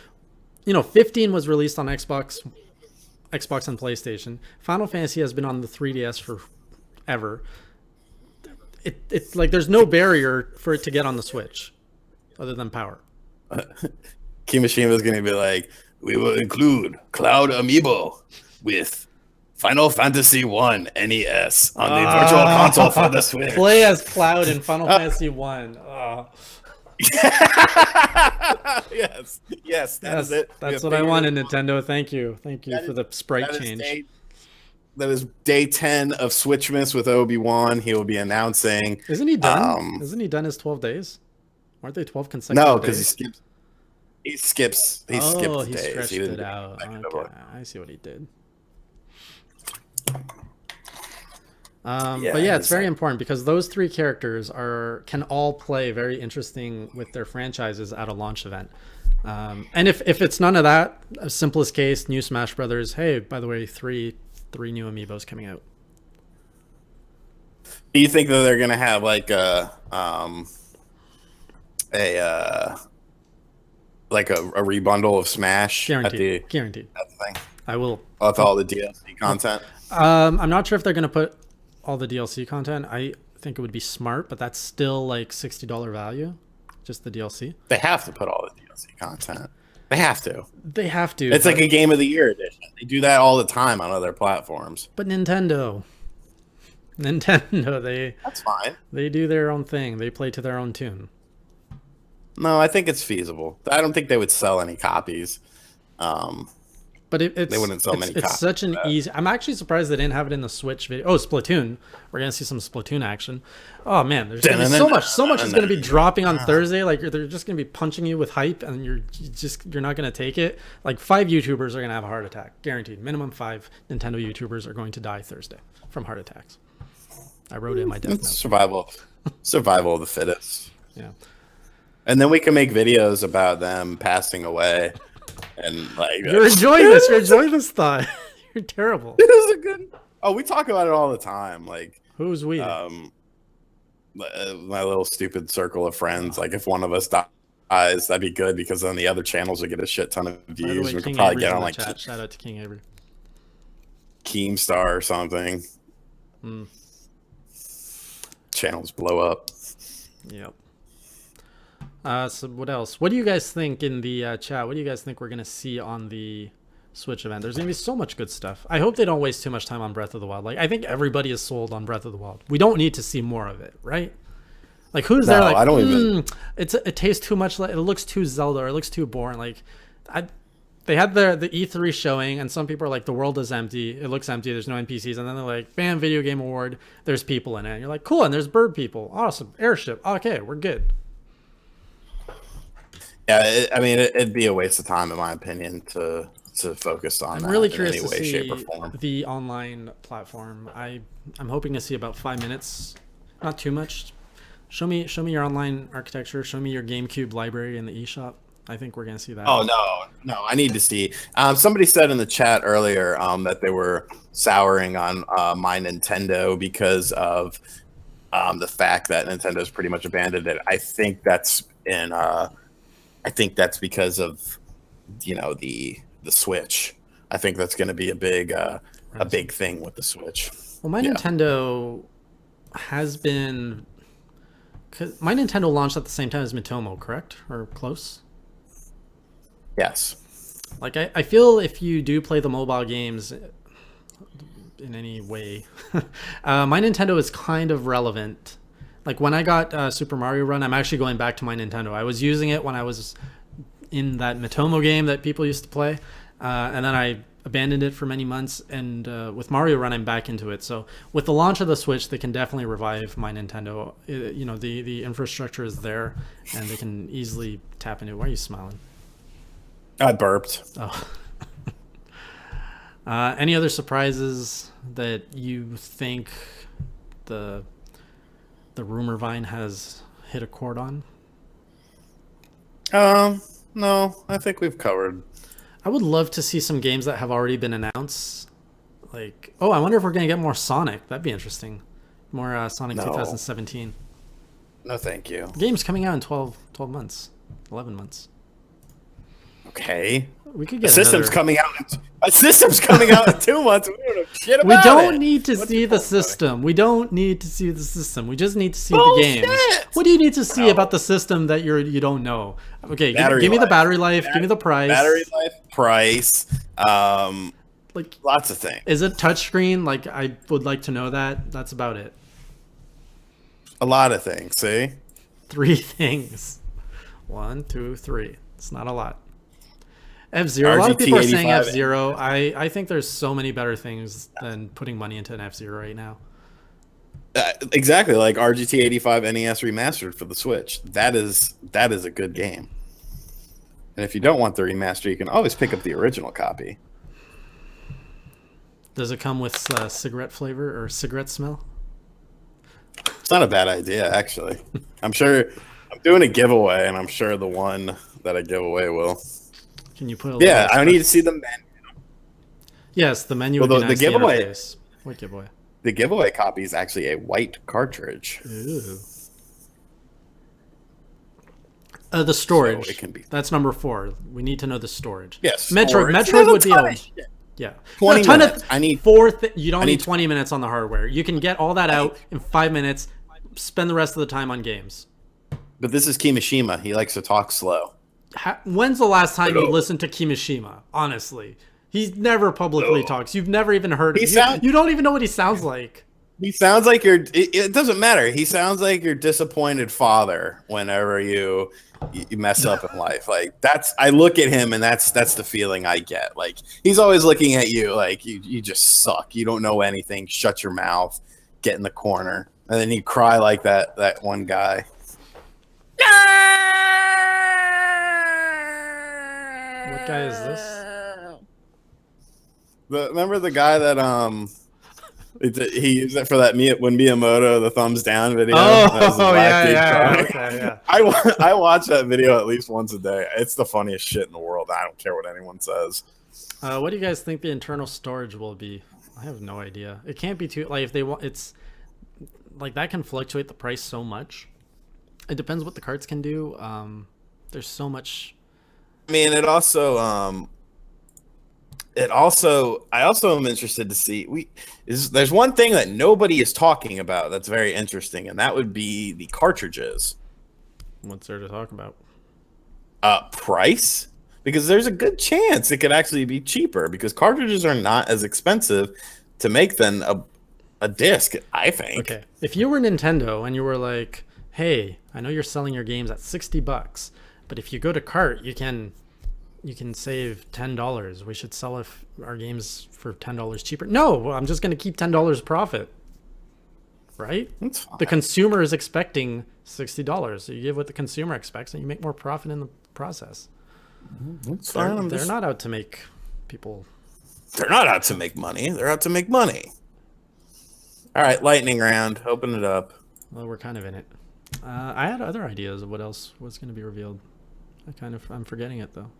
15 was released on Xbox and PlayStation. Final Fantasy has been on the 3DS forever. It's like there's no barrier for it to get on the Switch other than power. Kimishima's going to be like, we will include Cloud Amiibo with Final Fantasy 1 NES on the Virtual Console for the Switch. Play as Cloud in Final Fantasy 1. Oh. Yes, that's it. That's what I wanted, Nintendo. Thank you for the sprite change. That is day 10 of Switchmas with Obi-Wan. He will be announcing. Isn't he done? Isn't he done his 12 days? Aren't they 12 consecutive No, because days? he skips days. Stretched it out. Okay. I see what he did. But yeah, it's very important because those 3 characters can all play very interesting with their franchises at a launch event. And if it's none of that, simplest case, new Smash Brothers. Hey, by the way, three new amiibos coming out. Do you think that they're gonna have like a rebundle of Smash? Guaranteed. At the thing? I will. With all the DLC content. I'm not sure if they're gonna put all the DLC content. I think it would be smart, but that's still like $60 value, just the DLC. They have to put all the DLC content. They have to. It's like a Game of the Year edition. They do that all the time on other platforms. But Nintendo, that's fine. They do their own thing. They play to their own tune. No, I think it's feasible. I don't think they would sell any copies. But they wouldn't sell many copies. It's such an easy. I'm actually surprised they didn't have it in the Switch video. Oh, Splatoon. We're gonna see some Splatoon action. Oh man, there's gonna be so much. So much is gonna be dropping on Thursday. Like they're just gonna be punching you with hype, and you're not gonna take it. Like 5 YouTubers are gonna have a heart attack, guaranteed. Minimum 5 Nintendo YouTubers are going to die Thursday from heart attacks. I wrote it in my death note. Survival of the fittest. Yeah. And then we can make videos about them passing away. And like you're enjoying this. You're enjoying this thought. You're terrible. It is a good. Oh, we talk about it all the time. Like who's we? My little stupid circle of friends. Like if one of us dies, that'd be good because then the other channels would get a shit ton of views. We could probably get on like chat. Shout out to King Avery, Keemstar or something. Channels blow up. Yep. So what else? What do you guys think in the chat? What do you guys think we're going to see on the Switch event? There's going to be so much good stuff. I hope they don't waste too much time on Breath of the Wild. Like, I think everybody is sold on Breath of the Wild. We don't need to see more of it, right? Like, who's there like, I don't even... It tastes too much like, it looks too Zelda, or it looks too boring. Like, they had the E3 showing, and some people are like, the world is empty. It looks empty. There's no NPCs. And then they're like, bam, video game award. There's people in it. And you're like, cool. And there's bird people. Awesome. Airship. Okay, we're good. Yeah, it'd be a waste of time, in my opinion, to focus on that. I'm really curious to see the online platform. I'm hoping to see about 5 minutes, not too much. Show me your online architecture. Show me your GameCube library in the eShop. I think we're gonna see that. Oh no! I need to see. Somebody said in the chat earlier that they were souring on My Nintendo because of the fact that Nintendo's pretty much abandoned it. I think that's because of the Switch. I think that's going to be a big thing with the Switch. Well, My Nintendo has been. Cause My Nintendo launched at the same time as Mitomo, correct or close? Yes. Like I feel if you do play the mobile games in any way, My Nintendo is kind of relevant. Like when I got Super Mario Run, I'm actually going back to My Nintendo. I was using it when I was in that Mitomo game that people used to play, and then I abandoned it for many months. And with Mario Run, I'm back into it. So with the launch of the Switch, they can definitely revive My Nintendo. The infrastructure is there, and they can easily tap into it. Why are you smiling? I burped. Oh. Any other surprises that you think the rumor vine has hit a chord on? No, I think we've covered. I would love to see some games that have already been announced. Like, I wonder if we're going to get more Sonic. That'd be interesting. More Sonic 2017. No, thank you. The game's coming out in 12 months, 11 months. Okay. We could A get system's another. coming out. A system's coming out in 2 months. We don't know shit about We it. don't need to What's see your the point, buddy? system. We don't need to see the system. We just need to see the Bullshit! games. What do you need to see No. about the system that you don't know? Okay, Battery give me the life. battery life. Give me the price. Battery life, price, Like, lots of things. is it touchscreen? Like, I would like to know that. That's about it. A lot of things. See. 3 things. 1, 2, 3. It's not a lot. F-Zero. A lot of people are saying RGT85. F-Zero. I think there's so many better things than putting money into an F-Zero right now. Exactly, like RGT 85 NES remastered for the Switch. That is a good game. And if you don't want the remaster, you can always pick up the original copy. Does it come with cigarette flavor or cigarette smell? It's not a bad idea, actually. I'm sure I'm doing a giveaway, and I'm sure the one that I give away will. Can you put a Yeah, little I need to see the menu. Yes, the menu Well, would be the nice. giveaway- Interface. What giveaway? The giveaway copy is actually a white cartridge. Ooh. The storage. So it can be. That's number 4. We need to know the storage. Yes. Metroid There's would a be ton a of shit. yeah. 20 A ton minutes. Of I need 4. You don't I need need 20 minutes on the hardware. You can get all that out in 5 minutes. Spend the rest of the time on games. But this is Kimishima. He likes to talk slow. When's the last time you Hello. listened to Kimishima? Honestly, he never publicly talks. You've never even heard. He You, sound- you don't even know what he sounds like. He sounds like it doesn't matter. He sounds like your disappointed father whenever you mess up in life. Like I look at him and that's the feeling I get. Like he's always looking at you like you just suck. You don't know anything. Shut your mouth. Get in the corner. And then he'd cry like that one guy. What guy is this? Remember the guy that he used it for that when Miyamoto the thumbs down video. That was a black dude crying. Okay, yeah. I watch that video at least once a day. It's the funniest shit in the world. I don't care what anyone says. What do you guys think the internal storage will be? I have no idea. It can't be too like if they want. It's like that can fluctuate the price so much. It depends what the carts can do. There's so much. I mean, I also am interested to see. There's one thing that nobody is talking about that's very interesting, and that would be the cartridges. What's there to talk about? Price, because there's a good chance it could actually be cheaper because cartridges are not as expensive to make than a disc, I think. Okay, if you were Nintendo and you were like, "Hey, I know you're selling your games at $60, but if you go to cart, you can save $10. We should sell our games for $10 cheaper." No, I'm just going to keep $10 profit. Right? That's fine. The consumer is expecting $60. So you give what the consumer expects and you make more profit in the process. That's fine. They're not out to make people. They're not out to make money. They're out to make money. All right, lightning round. Open it up. Well, we're kind of in it. I had other ideas of what else was going to be revealed. I'm forgetting it though.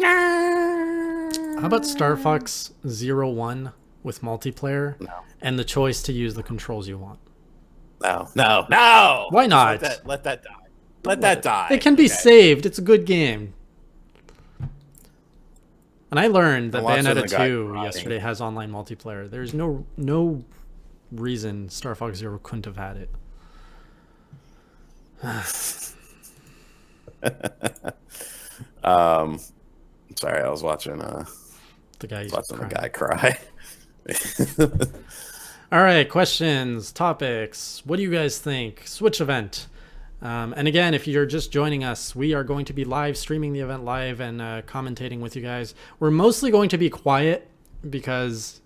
How about Star Fox 01 with multiplayer and the choice to use the controls you want? No. Why not? Let that die. Let that die. It can be saved. It's a good game. And I learned that I'm watching Bayonetta the guy 2 crying. yesterday has online multiplayer. There's no reason Star Fox 0 couldn't have had it. Sorry, I was watching The guy the guy cry. All right, questions, topics. What do you guys think? Switch event. And again, if you're just joining us, we are going to be live streaming the event live and commentating with you guys. We're mostly going to be quiet because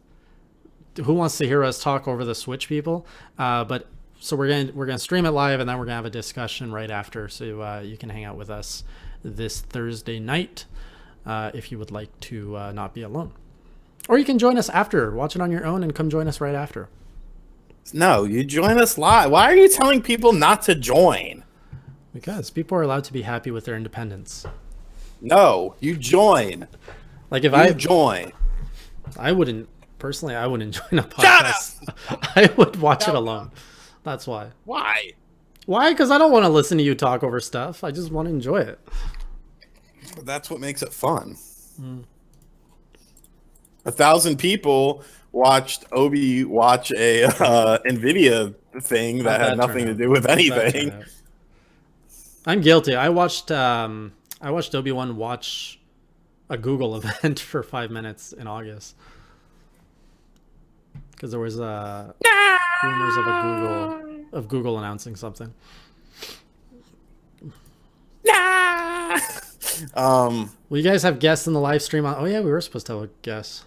who wants to hear us talk over the Switch people? But so we're gonna stream it live and then we're gonna have a discussion right after, so you can hang out with us this Thursday night if you would like to not be alone. Or you can join us after, watch it on your own and come join us right after. No, you join us live. Why are you telling people not to join? Because people are allowed to be happy with their independence. No, you join. Like if You join. I wouldn't join a podcast. I would watch it alone. That's why. Why? Why? Because I don't want to listen to you talk over stuff. I just want to enjoy it. But that's what makes it fun. 1,000 people watched Obi watch a NVIDIA thing that had nothing to do with anything. I'm guilty. I watched Obi-Wan watch a Google event for 5 minutes in August because there was rumors of Google announcing something. Will you guys have guests in the live stream? Oh yeah, we were supposed to have a guest.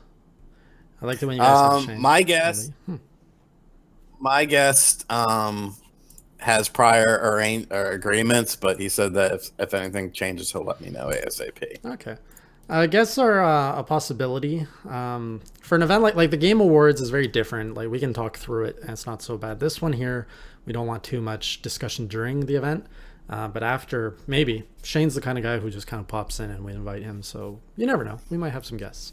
I liked it when you guys have Shane. My guest has prior agreements, but he said that if anything changes, he'll let me know ASAP. Okay. Guests are a possibility. For an event like the Game Awards is very different. Like we can talk through it and it's not so bad. This one here, we don't want too much discussion during the event. But after, maybe. Shane's the kind of guy who just kind of pops in and we invite him. So you never know. We might have some guests.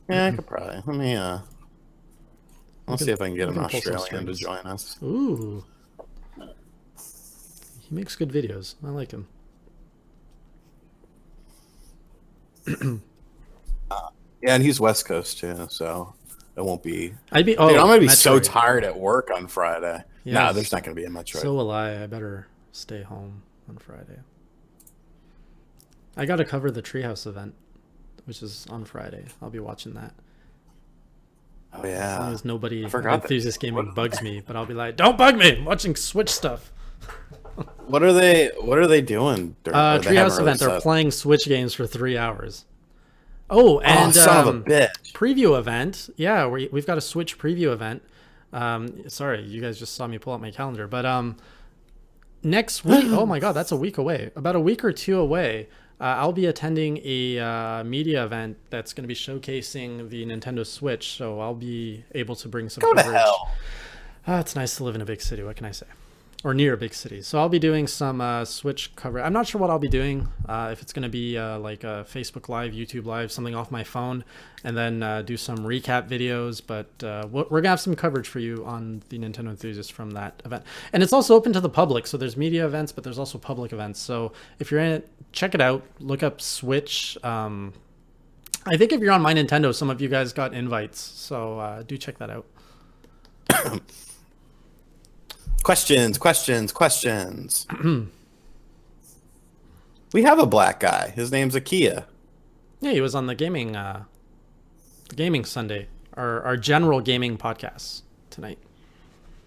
Yeah, I could probably. Let me, I'll see if I can get an Australian to join us. Ooh. He makes good videos. I like him. Yeah, and he's West Coast too, so it won't be. Dude, I'm gonna be Metroid. so tired at work on Friday. Yes. No, there's not gonna be a Metroid. So will I. I better stay home on Friday. I got to cover the Treehouse event, which is on Friday. I'll be watching that. Oh yeah. As long as nobody at Enthusiast Gaming bugs me, but I'll be like, don't bug me. I'm watching Switch stuff. What are they doing? Treehouse event. They're playing Switch games for 3 hours. Oh, and son of a bitch. Preview event. Yeah, we've got a Switch preview event. Sorry, you guys just saw me pull up my calendar, but next week. Oh my God, that's a week away. About a week or two away. I'll be attending a media event that's going to be showcasing the Nintendo Switch, so I'll be able to bring some coverage. Go to hell. It's nice to live in a big city. What can I say? Or near a big city. So I'll be doing some Switch coverage. I'm not sure what I'll be doing. If it's going to be like a Facebook Live, YouTube Live, something off my phone, and then do some recap videos. But we're going to have some coverage for you on the Nintendo Enthusiast from that event. And it's also open to the public. So there's media events, but there's also public events. So if you're in it, check it out. Look up Switch. I think if you're on My Nintendo, some of you guys got invites. So do check that out. Questions. We have a black guy. His name's Akia. Yeah, he was on the gaming Sunday, our general gaming podcast tonight.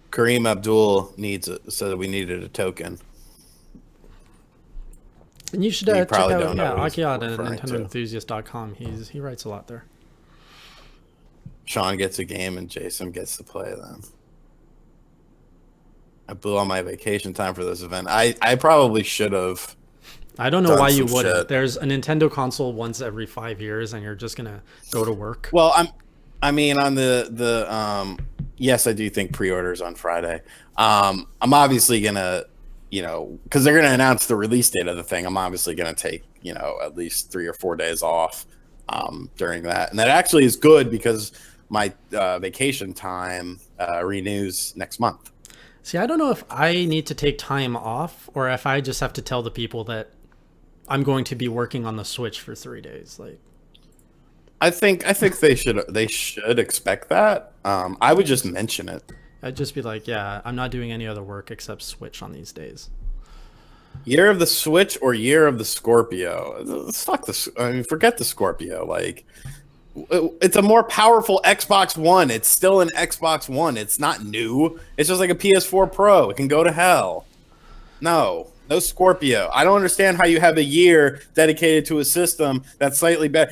Kareem Abdul said that we needed a token. And you should check out Akia at NintendoEnthusiast.com. He writes a lot there. Shawn gets a game and Jason gets to play them. I blew all my vacation time for this event. I probably should have. I don't know why you wouldn't. There's a Nintendo console once every 5 years, and you're just gonna go to work. Well, I mean, on the yes, I do think pre-orders on Friday. I'm obviously gonna, because they're gonna announce the release date of the thing. I'm obviously gonna take at least 3 or 4 days off during that, and that actually is good because my vacation time renews next month. See, I don't know if I need to take time off or if I just have to tell the people that I'm going to be working on the Switch for 3 days. Like, I think they should expect that. I would just mention it. I'd just be like, yeah, I'm not doing any other work except Switch on these days. Year of the Switch or year of the Scorpio? Fuck this. I mean, forget the Scorpio. Like, it's a more powerful Xbox One. It's still an Xbox One. It's not new. It's just like a PS4 Pro. It can go to hell. No Scorpio. I don't understand how you have a year dedicated to a system that's slightly better.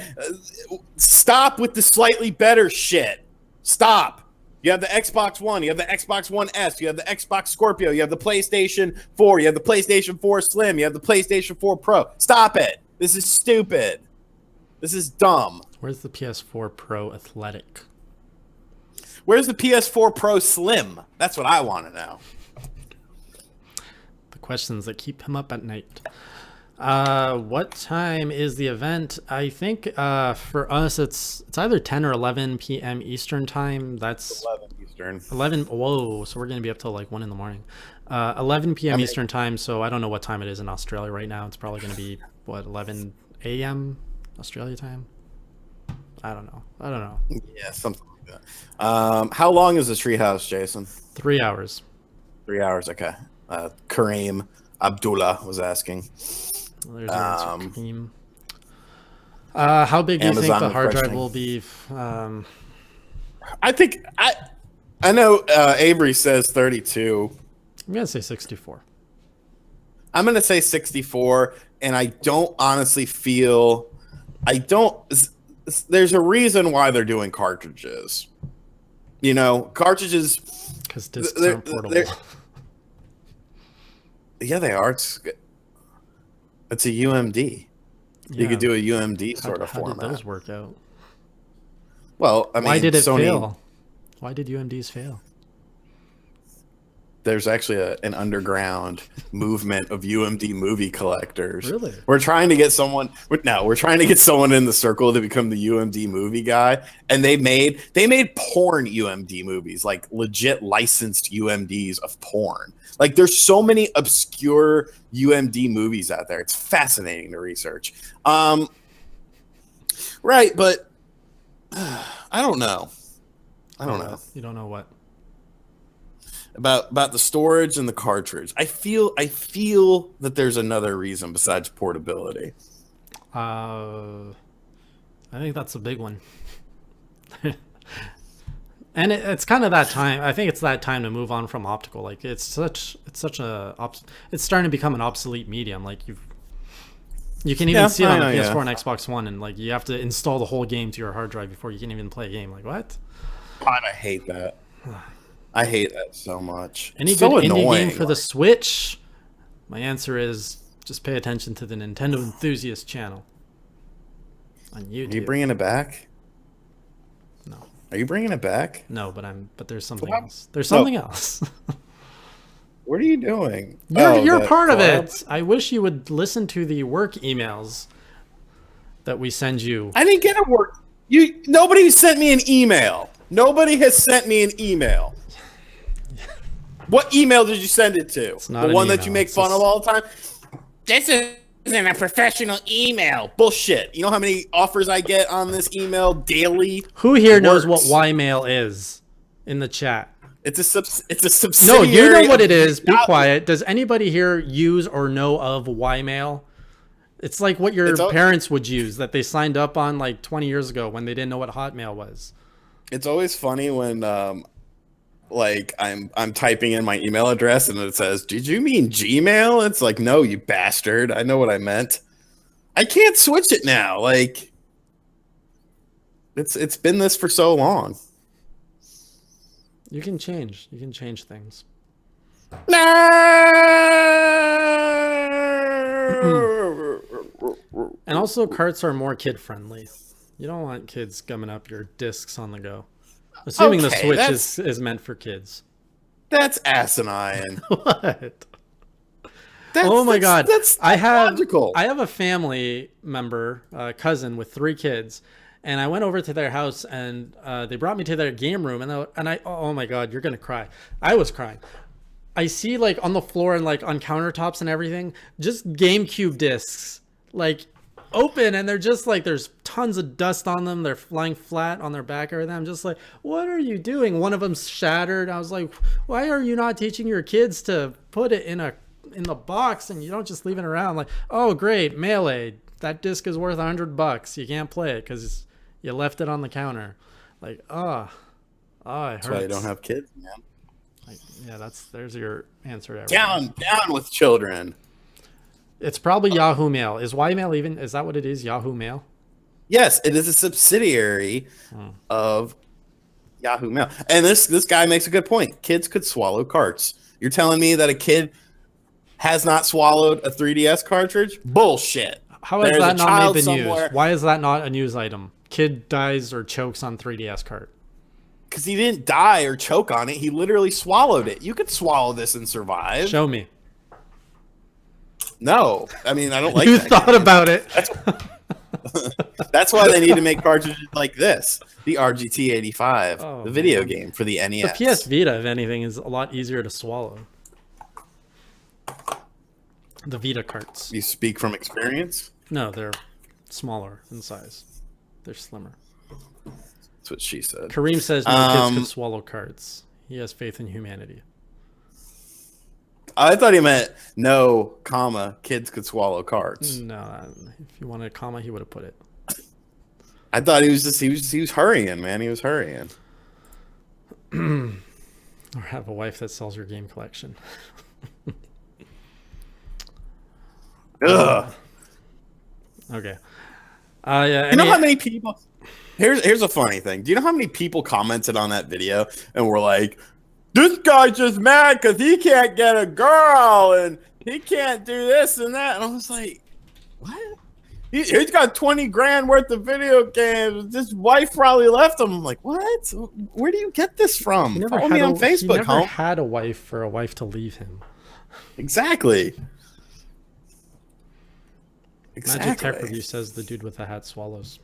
Stop with the slightly better shit. Stop. You have the Xbox One. You have the Xbox One S. You have the Xbox Scorpio. You have the PlayStation 4. You have the PlayStation 4 Slim. You have the PlayStation 4 Pro. Stop it. This is stupid. This is dumb. Where's the PS4 Pro Athletic? Where's the PS4 Pro Slim? That's what I want to know. The questions that keep him up at night. What time is the event? I think for us it's either 10 or 11 p.m. Eastern time. That's 11 Eastern. 11. Whoa, so we're gonna be up till like 1 in the morning. 11 p.m. I mean, Eastern time. So I don't know what time it is in Australia right now. It's probably gonna be what 11 a.m. Australia time. I don't know. yeah, something like that. How long is the treehouse, Jason? 3 hours. 3 hours. Okay. Kareem Abdullah was asking. There's your answer, Kareem. How big do you think the hard drive will be? I think I know Avery says 32. I'm gonna say 64. I'm gonna say 64, and I don't honestly feel there's a reason why they're doing cartridges. Cartridges because discs aren't portable. Yeah, they are. It's a UMD. You could do a UMD sort of format. How did those work out? Well, I mean, why did it fail? Why did UMDs fail? There's actually an underground movement of UMD movie collectors. Really? We're trying to get someone. We're trying to get someone in the circle to become the UMD movie guy, and they made porn UMD movies, like legit licensed UMDs of porn. Like, there's so many obscure UMD movies out there. It's fascinating to research. Right, but I don't know. You don't know what? About the storage and the cartridge. I feel that there's another reason besides portability. I think that's a big one. And it's kind of that time. I think it's that time to move on from optical. Like, it's starting to become an obsolete medium. Like, you can even see it on the PS4 and Xbox One, and like you have to install the whole game to your hard drive before you can even play a game. Like, what? God, I hate that. I hate that so much. Any good indie game for the Switch? My answer is just pay attention to the Nintendo Enthusiast channel on YouTube. Are you bringing it back? No. Are you bringing it back? No, but there's something else. There's something else. What are you doing? You're part of it. I wish you would listen to the work emails that we send you. I didn't get a work. Nobody sent me an email. Nobody has sent me an email. What email did you send it to? The one that you make fun of all the time? This isn't a professional email. Bullshit. You know how many offers I get on this email daily? Who here knows what Ymail is in the chat? It's a subsidiary. No, you know what it is. Be quiet. Does anybody here use or know of Ymail? It's like what your parents would use that they signed up on like 20 years ago when they didn't know what Hotmail was. It's always funny when like I'm typing in my email address and it says, "Did you mean Gmail?" It's like, "No, you bastard. I know what I meant." I can't switch it now. Like, it's been this for so long. You can change. You can change things. And also, carts are more kid friendly. You don't want kids gumming up your discs on the go. Assuming the Switch is meant for kids. That's asinine. What? Oh my God. That's logical. I have a family member, cousin with 3 kids, and I went over to their house and they brought me to their game room and I oh my God, you're gonna cry. I was crying. I see like on the floor and like on countertops and everything, just GameCube discs, like open, and they're just like, there's tons of dust on them. They're flying flat on their back or them. I'm just like, what are you doing? One of them's shattered. I was like, why are you not teaching your kids to put it in the box and you don't just leave it around? Like, oh great, Melee, that disc is worth $100. You can't play it because you left it on the counter. Like, it hurts. That's why you don't have kids, man. Like, yeah, there's your answer. Down with children. It's probably Yahoo Mail. Is Ymail even? Is that what it is? Yahoo Mail? Yes, it is a subsidiary of Yahoo Mail. And this guy makes a good point. Kids could swallow carts. You're telling me that a kid has not swallowed a 3DS cartridge? Bullshit. How has that not made the news? Why is that not a news item? Kid dies or chokes on 3DS cart. Because he didn't die or choke on it. He literally swallowed it. You could swallow this and survive. Show me. No, I mean I don't like. You that thought game. about it. That's why they need to make cartridges like this, the RGT 85, Oh, the video man. game for the The NES. PS Vita, if anything, is a lot easier to swallow. The Vita carts. You speak from experience. No, they're smaller in size. They're slimmer. That's what she said. Kareem says no kids could swallow carts. He has faith in humanity. I thought he meant no, comma, kids could swallow carts. No, if you wanted a comma, he would have put it. I thought he was hurrying, man. He was hurrying. Or have a wife that sells your game collection. Ugh. Okay. Yeah. You know how many people? Here's a funny thing. Do you know how many people commented on that video and were like, "This guy's just mad because he can't get a girl and he can't do this and that," and I was like, "What? He's got 20 grand worth of video games. This wife probably left him." I'm like, "What? Where do you get this from? Follow me on Facebook, he never had a wife for a wife to leave him. Exactly. Magic Tech Review says the dude with the hat swallows.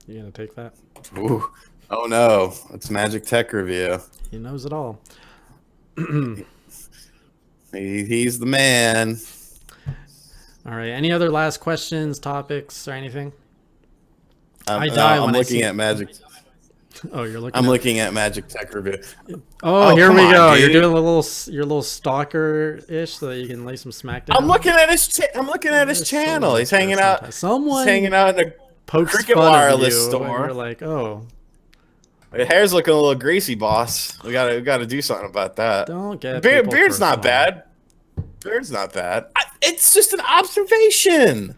You gonna take that? Ooh. Oh no, it's Magic Tech Review. He knows it all. He's the man. All right. Any other last questions, topics, or anything? I die when I'm looking at Magic. Oh, you're looking. I'm looking at Magic Tech Review. Oh, here we go. Dude. You're doing your little stalker-ish, so that you can lay some smackdown. I'm looking at his channel. He's hanging out. Someone He's hanging out in a pokes Cricket fun Wireless of you, store. You're like, oh, Your hair's looking a little greasy, boss. We gotta do something about that. don't get Beard's not bad. Beard's not bad. It's just an observation.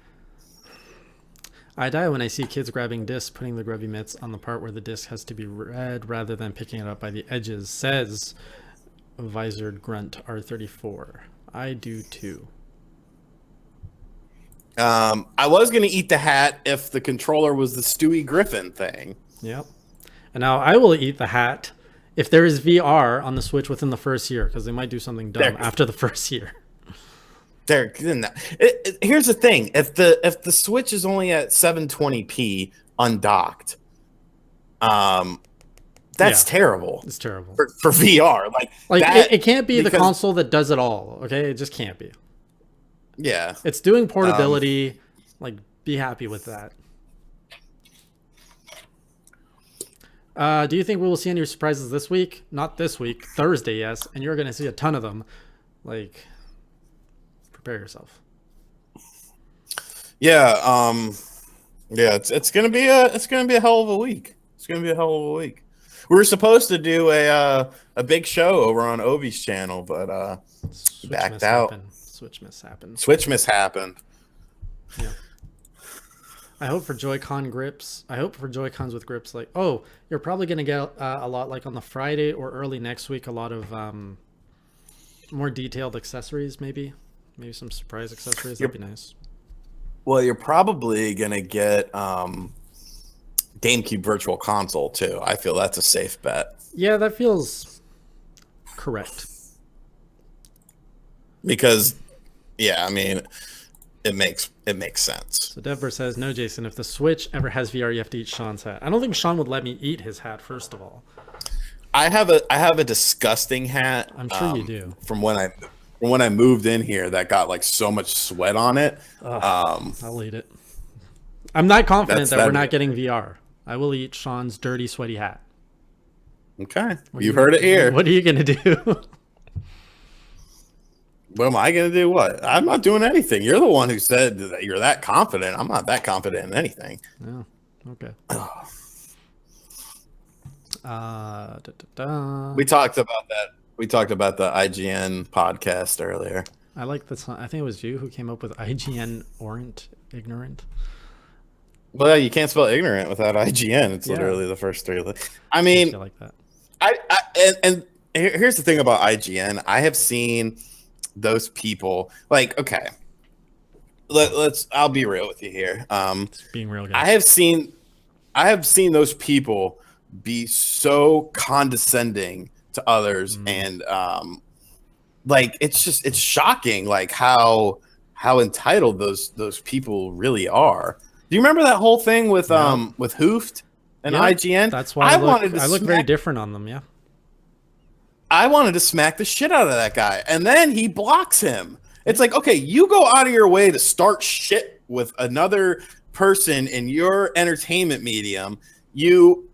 I die when I see kids grabbing discs, putting the grubby mitts on the part where the disc has to be read rather than picking it up by the edges, says Visored Grunt R34. I do too. I was gonna eat the hat if the controller was the Stewie Griffin thing. Yep. And now I will eat the hat if there is VR on the Switch within the first year, because they might do something dumb after the first year. Here's the thing: if the Switch is only at 720p undocked, that's terrible. It's terrible for VR. Like that, it can't be the console that does it all. Okay, it just can't be. Yeah, it's doing portability. Be happy with that. Do you think we will see any surprises this week? Not this week. Thursday, yes, and you're going to see a ton of them. Prepare yourself. Yeah, it's gonna be a hell of a week. It's gonna be a hell of a week. We were supposed to do a big show over on Ovi's channel, but backed out. Switch mishappened. Yeah. I hope for Joy-Con grips. I hope for Joy-Cons with grips. You're probably gonna get a lot on the Friday or early next week. A lot of more detailed accessories, maybe some surprise accessories. That'd be nice. Well, you're probably gonna get GameCube Virtual Console too. I feel that's a safe bet. Yeah, that feels correct. Because, yeah, I mean, it makes sense. So Deborah says, no, Jason, if the Switch ever has VR, you have to eat Sean's hat. I don't think Sean would let me eat his hat, first of all. I have a disgusting hat. I'm sure you do. From when I moved in here, that got so much sweat on it. I'll eat it. I'm not confident that we're not getting VR. I will eat Sean's dirty, sweaty hat. Okay, you heard it here. What are you gonna do? What am I going to do? What? I'm not doing anything. You're the one who said that you're that confident. I'm not that confident in anything. Oh, okay. We talked about that. We talked about the IGN podcast earlier. I like the song. I think it was you who came up with IGN ignorant. Well, you can't spell ignorant without IGN. It's literally the first three. I mean, I like that. And here's the thing about IGN. I have seen those people okay, I'll be real with you here. Being real, guys. I have seen those people be so condescending to others, and it's shocking how how entitled those people really are. Do you remember that whole thing with Hoofed and Yeah, IGN? that's why I look very smack different on them. Yeah. I wanted to smack the shit out of that guy, and then he blocks him. It's like, okay, you go out of your way to start shit with another person in your entertainment medium. You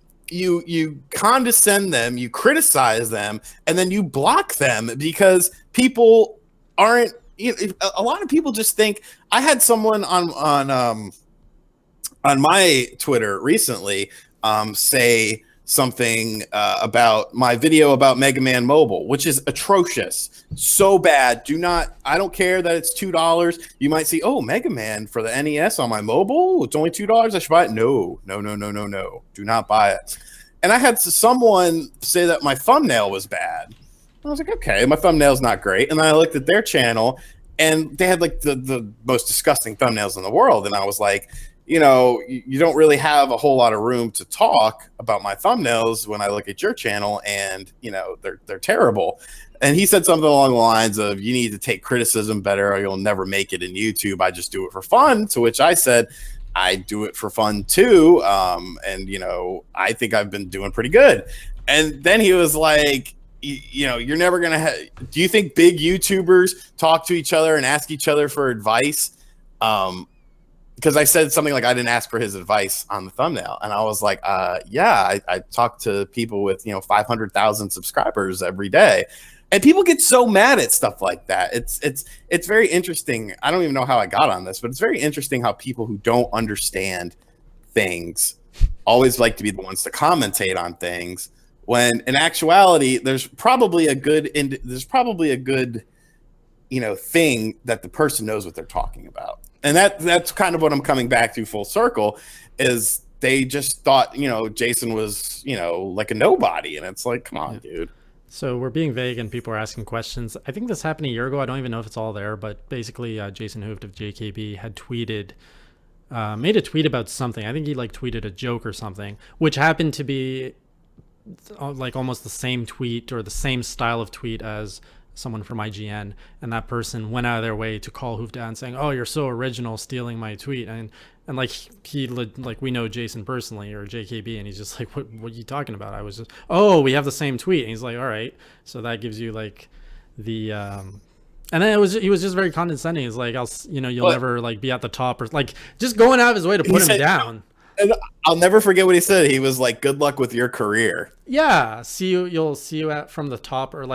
condescend them, you criticize them, and then you block them because people aren't. A lot of people just think. I had someone on my Twitter recently say something about my video about Mega Man Mobile, which is atrocious, so bad. I don't care that it's $2. You might see, oh, Mega Man for the NES on my mobile, it's only $2. I should buy it. No. Do not buy it. And I had someone say that my thumbnail was bad. I was like, okay, my thumbnail's not great. And then I looked at their channel, and they had like the most disgusting thumbnails in the world. And I was like, you don't really have a whole lot of room to talk about my thumbnails when I look at your channel, and they're terrible. And he said something along the lines of, you need to take criticism better or you'll never make it in YouTube. I just do it for fun. To which I said, I do it for fun too. And I think I've been doing pretty good. And then he was like, you're never going to do you think big YouTubers talk to each other and ask each other for advice? Because I said something like I didn't ask for his advice on the thumbnail, and I was like, yeah, I talk to people with 500,000 subscribers every day, and people get so mad at stuff like that. It's very interesting. I don't even know how I got on this, but it's very interesting how people who don't understand things always like to be the ones to commentate on things, when in actuality there's probably a good thing that the person knows what they're talking about. And that's kind of what I'm coming back to full circle, is they just thought, Jason was, like a nobody. And it's like, come on, dude. So we're being vague and people are asking questions. I think this happened a year ago. I don't even know if it's all there, but basically Jason Hoofd of JKB had made a tweet about something. I think he tweeted a joke or something, which happened to be like almost the same tweet or the same style of tweet as someone from IGN, and that person went out of their way to call Hoofd down, saying, "Oh, you're so original, stealing my tweet." And we know Jason personally, or JKB, and he's just like, "What are you talking about?" I was just, "Oh, we have the same tweet." And he's like, "All right." So that gives you the and then he was just very condescending. He's like, you'll never be at the top," or just going out of his way to put him down. And I'll never forget what he said. He was like, "Good luck with your career." Yeah, you'll see you from the top, or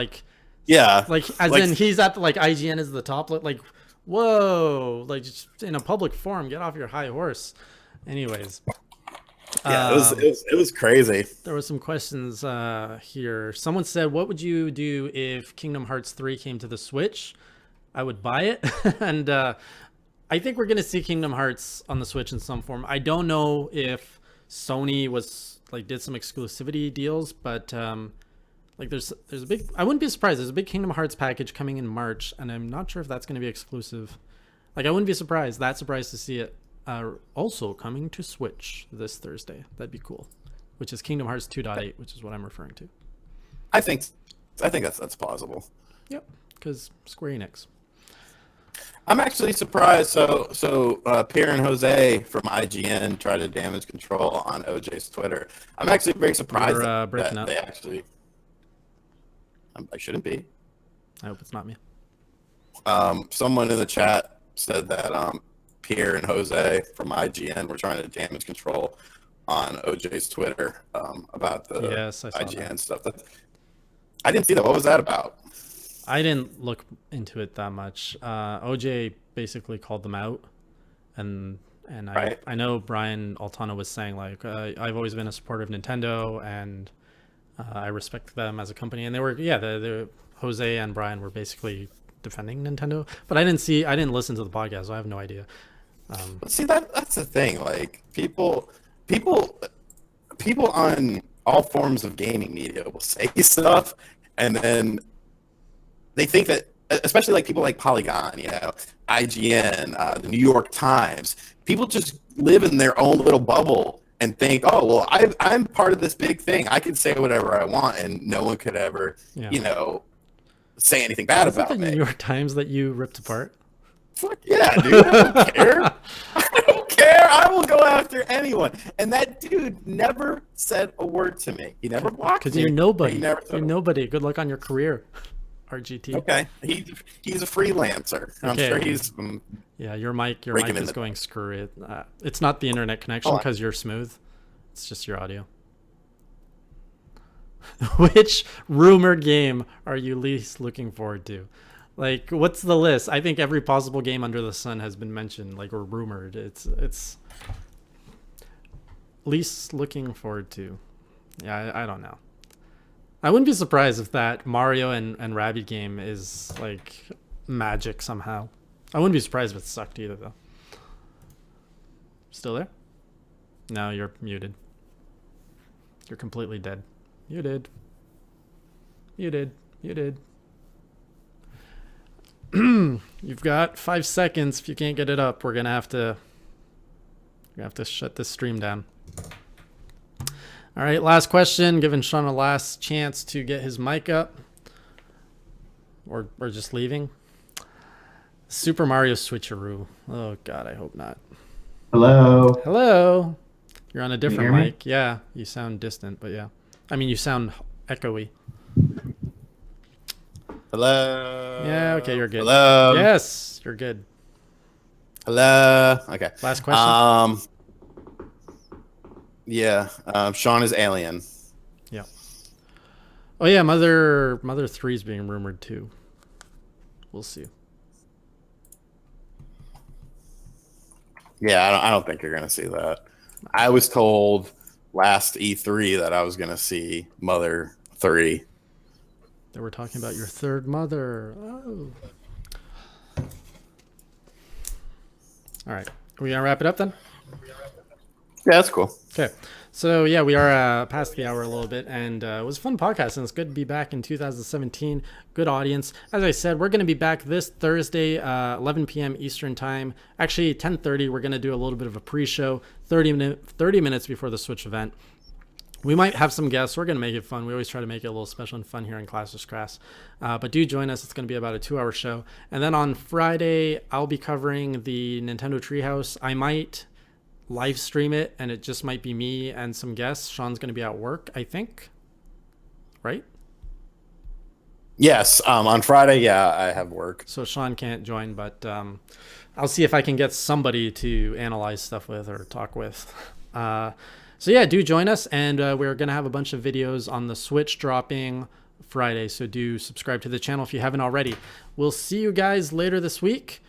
yeah, in he's at IGN is the top. Whoa, just in a public forum, get off your high horse. Anyways, yeah, it was crazy. There were some questions here. Someone said, "What would you do if Kingdom Hearts 3 came to the Switch?" I would buy it, and I think we're gonna see Kingdom Hearts on the Switch in some form. I don't know if Sony did some exclusivity deals, but there's a big, I wouldn't be surprised. There's a big Kingdom Hearts package coming in March, and I'm not sure if that's going to be exclusive. I wouldn't be surprised to see it also coming to Switch this Thursday. That'd be cool. Which is Kingdom Hearts 2.8, which is what I'm referring to. I think that's plausible. Yep, because Square Enix. I'm actually surprised. So Pierre and Jose from IGN tried to damage control on OJ's Twitter. I'm actually very surprised that they actually. I shouldn't be. I hope it's not me. Someone in the chat said that Pierre and Jose from IGN were trying to damage control on OJ's Twitter about the IGN stuff. I didn't see that. What was that about? I didn't look into it that much. OJ basically called them out, and I know Brian Altano was saying I've always been a supporter of Nintendo, and I respect them as a company, and they were the Jose and Brian were basically defending Nintendo, but I didn't listen to the podcast, so I have no idea. See, that's the thing. People on all forms of gaming media will say stuff, and then they think that, especially people like Polygon, IGN, the New York Times, people just live in their own little bubble and think, oh, well, I'm part of this big thing. I can say whatever I want, and no one could ever, say anything bad about me. The New York Times that you ripped apart? Fuck yeah, dude. I don't care. I don't care. I will go after anyone. And that dude never said a word to me. He never blocked me. Because you're nobody. He never You're nobody. Good luck on your career, RGT. Okay. He's a freelancer. I'm Okay. sure he's Yeah, your mic breaking is into going screwy. It's not the internet connection Oh. because you're smooth. It's just your audio. Which rumored game are you least looking forward to? Like, what's the list? I think every possible game under the sun has been mentioned, like, or rumored. It's least looking forward to. Yeah, I don't know. I wouldn't be surprised if that Mario and Rabbids game is like magic somehow. I wouldn't be surprised if it sucked either, though. Still there? No, you're muted. You're completely dead. Muted. Muted. Muted. You've got 5 seconds. If you can't get it up, we're gonna have to shut this stream down. All right, last question. Giving Shawn a last chance to get his mic up, or just leaving. Super Mario Switcheroo. Oh God, I hope not. Hello. Hello. You're on a different hear me? mic. Yeah, you sound distant, but yeah. I mean, you sound echoey. Hello. Yeah, okay, you're good. Hello. Yes, you're good. Hello. Okay. Last question. Yeah. Shawn is alien. Yeah. Oh yeah, Mother 3 is being rumored too. We'll see. Yeah, I don't think you're gonna see that. I was told last E3 that I was gonna see Mother 3. They were talking about your third mother. Oh. All right. Are we gonna wrap it up then? Yeah, that's cool. Okay. So yeah, we are past the hour a little bit, and it was a fun podcast, and it's good to be back in 2017. Good audience. As I said, we're going to be back this Thursday, 11 p.m. Eastern time. Actually, 10:30. We're going to do a little bit of a pre-show, 30 minutes before the Switch event. We might have some guests. We're going to make it fun. We always try to make it a little special and fun here in Classes Crass. But do join us. It's going to be about a 2-hour show. And then on Friday, I'll be covering the Nintendo Treehouse. I might live stream it, and it just might be me and some guests. Shawn's going to be at work, I think. Right? Yes. On Friday, yeah, I have work. So Shawn can't join, but I'll see if I can get somebody to analyze stuff with or talk with. So yeah, do join us, and we're going to have a bunch of videos on the Switch dropping Friday, so do subscribe to the channel if you haven't already. We'll see you guys later this week.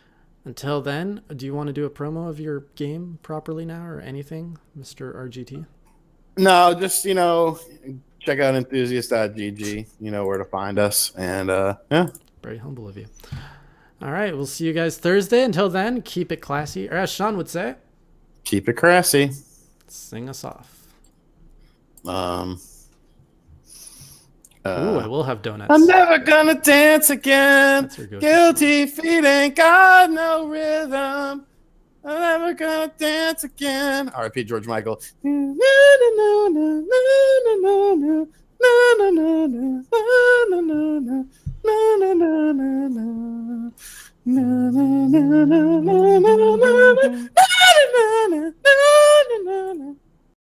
Until then, do you want to do a promo of your game properly now or anything, Mr. RGT? No, just, check out enthusiast.gg. You know where to find us. And, yeah. Very humble of you. All right, we'll see you guys Thursday. Until then, keep it classy. Or as Shawn would say, Keep it crassy. sing us off. Uh, Ooh, I will have donuts. I'm never gonna dance again. That's your go-to. Guilty feet ain't got no rhythm. I'm never gonna dance again. R.I.P. George Michael.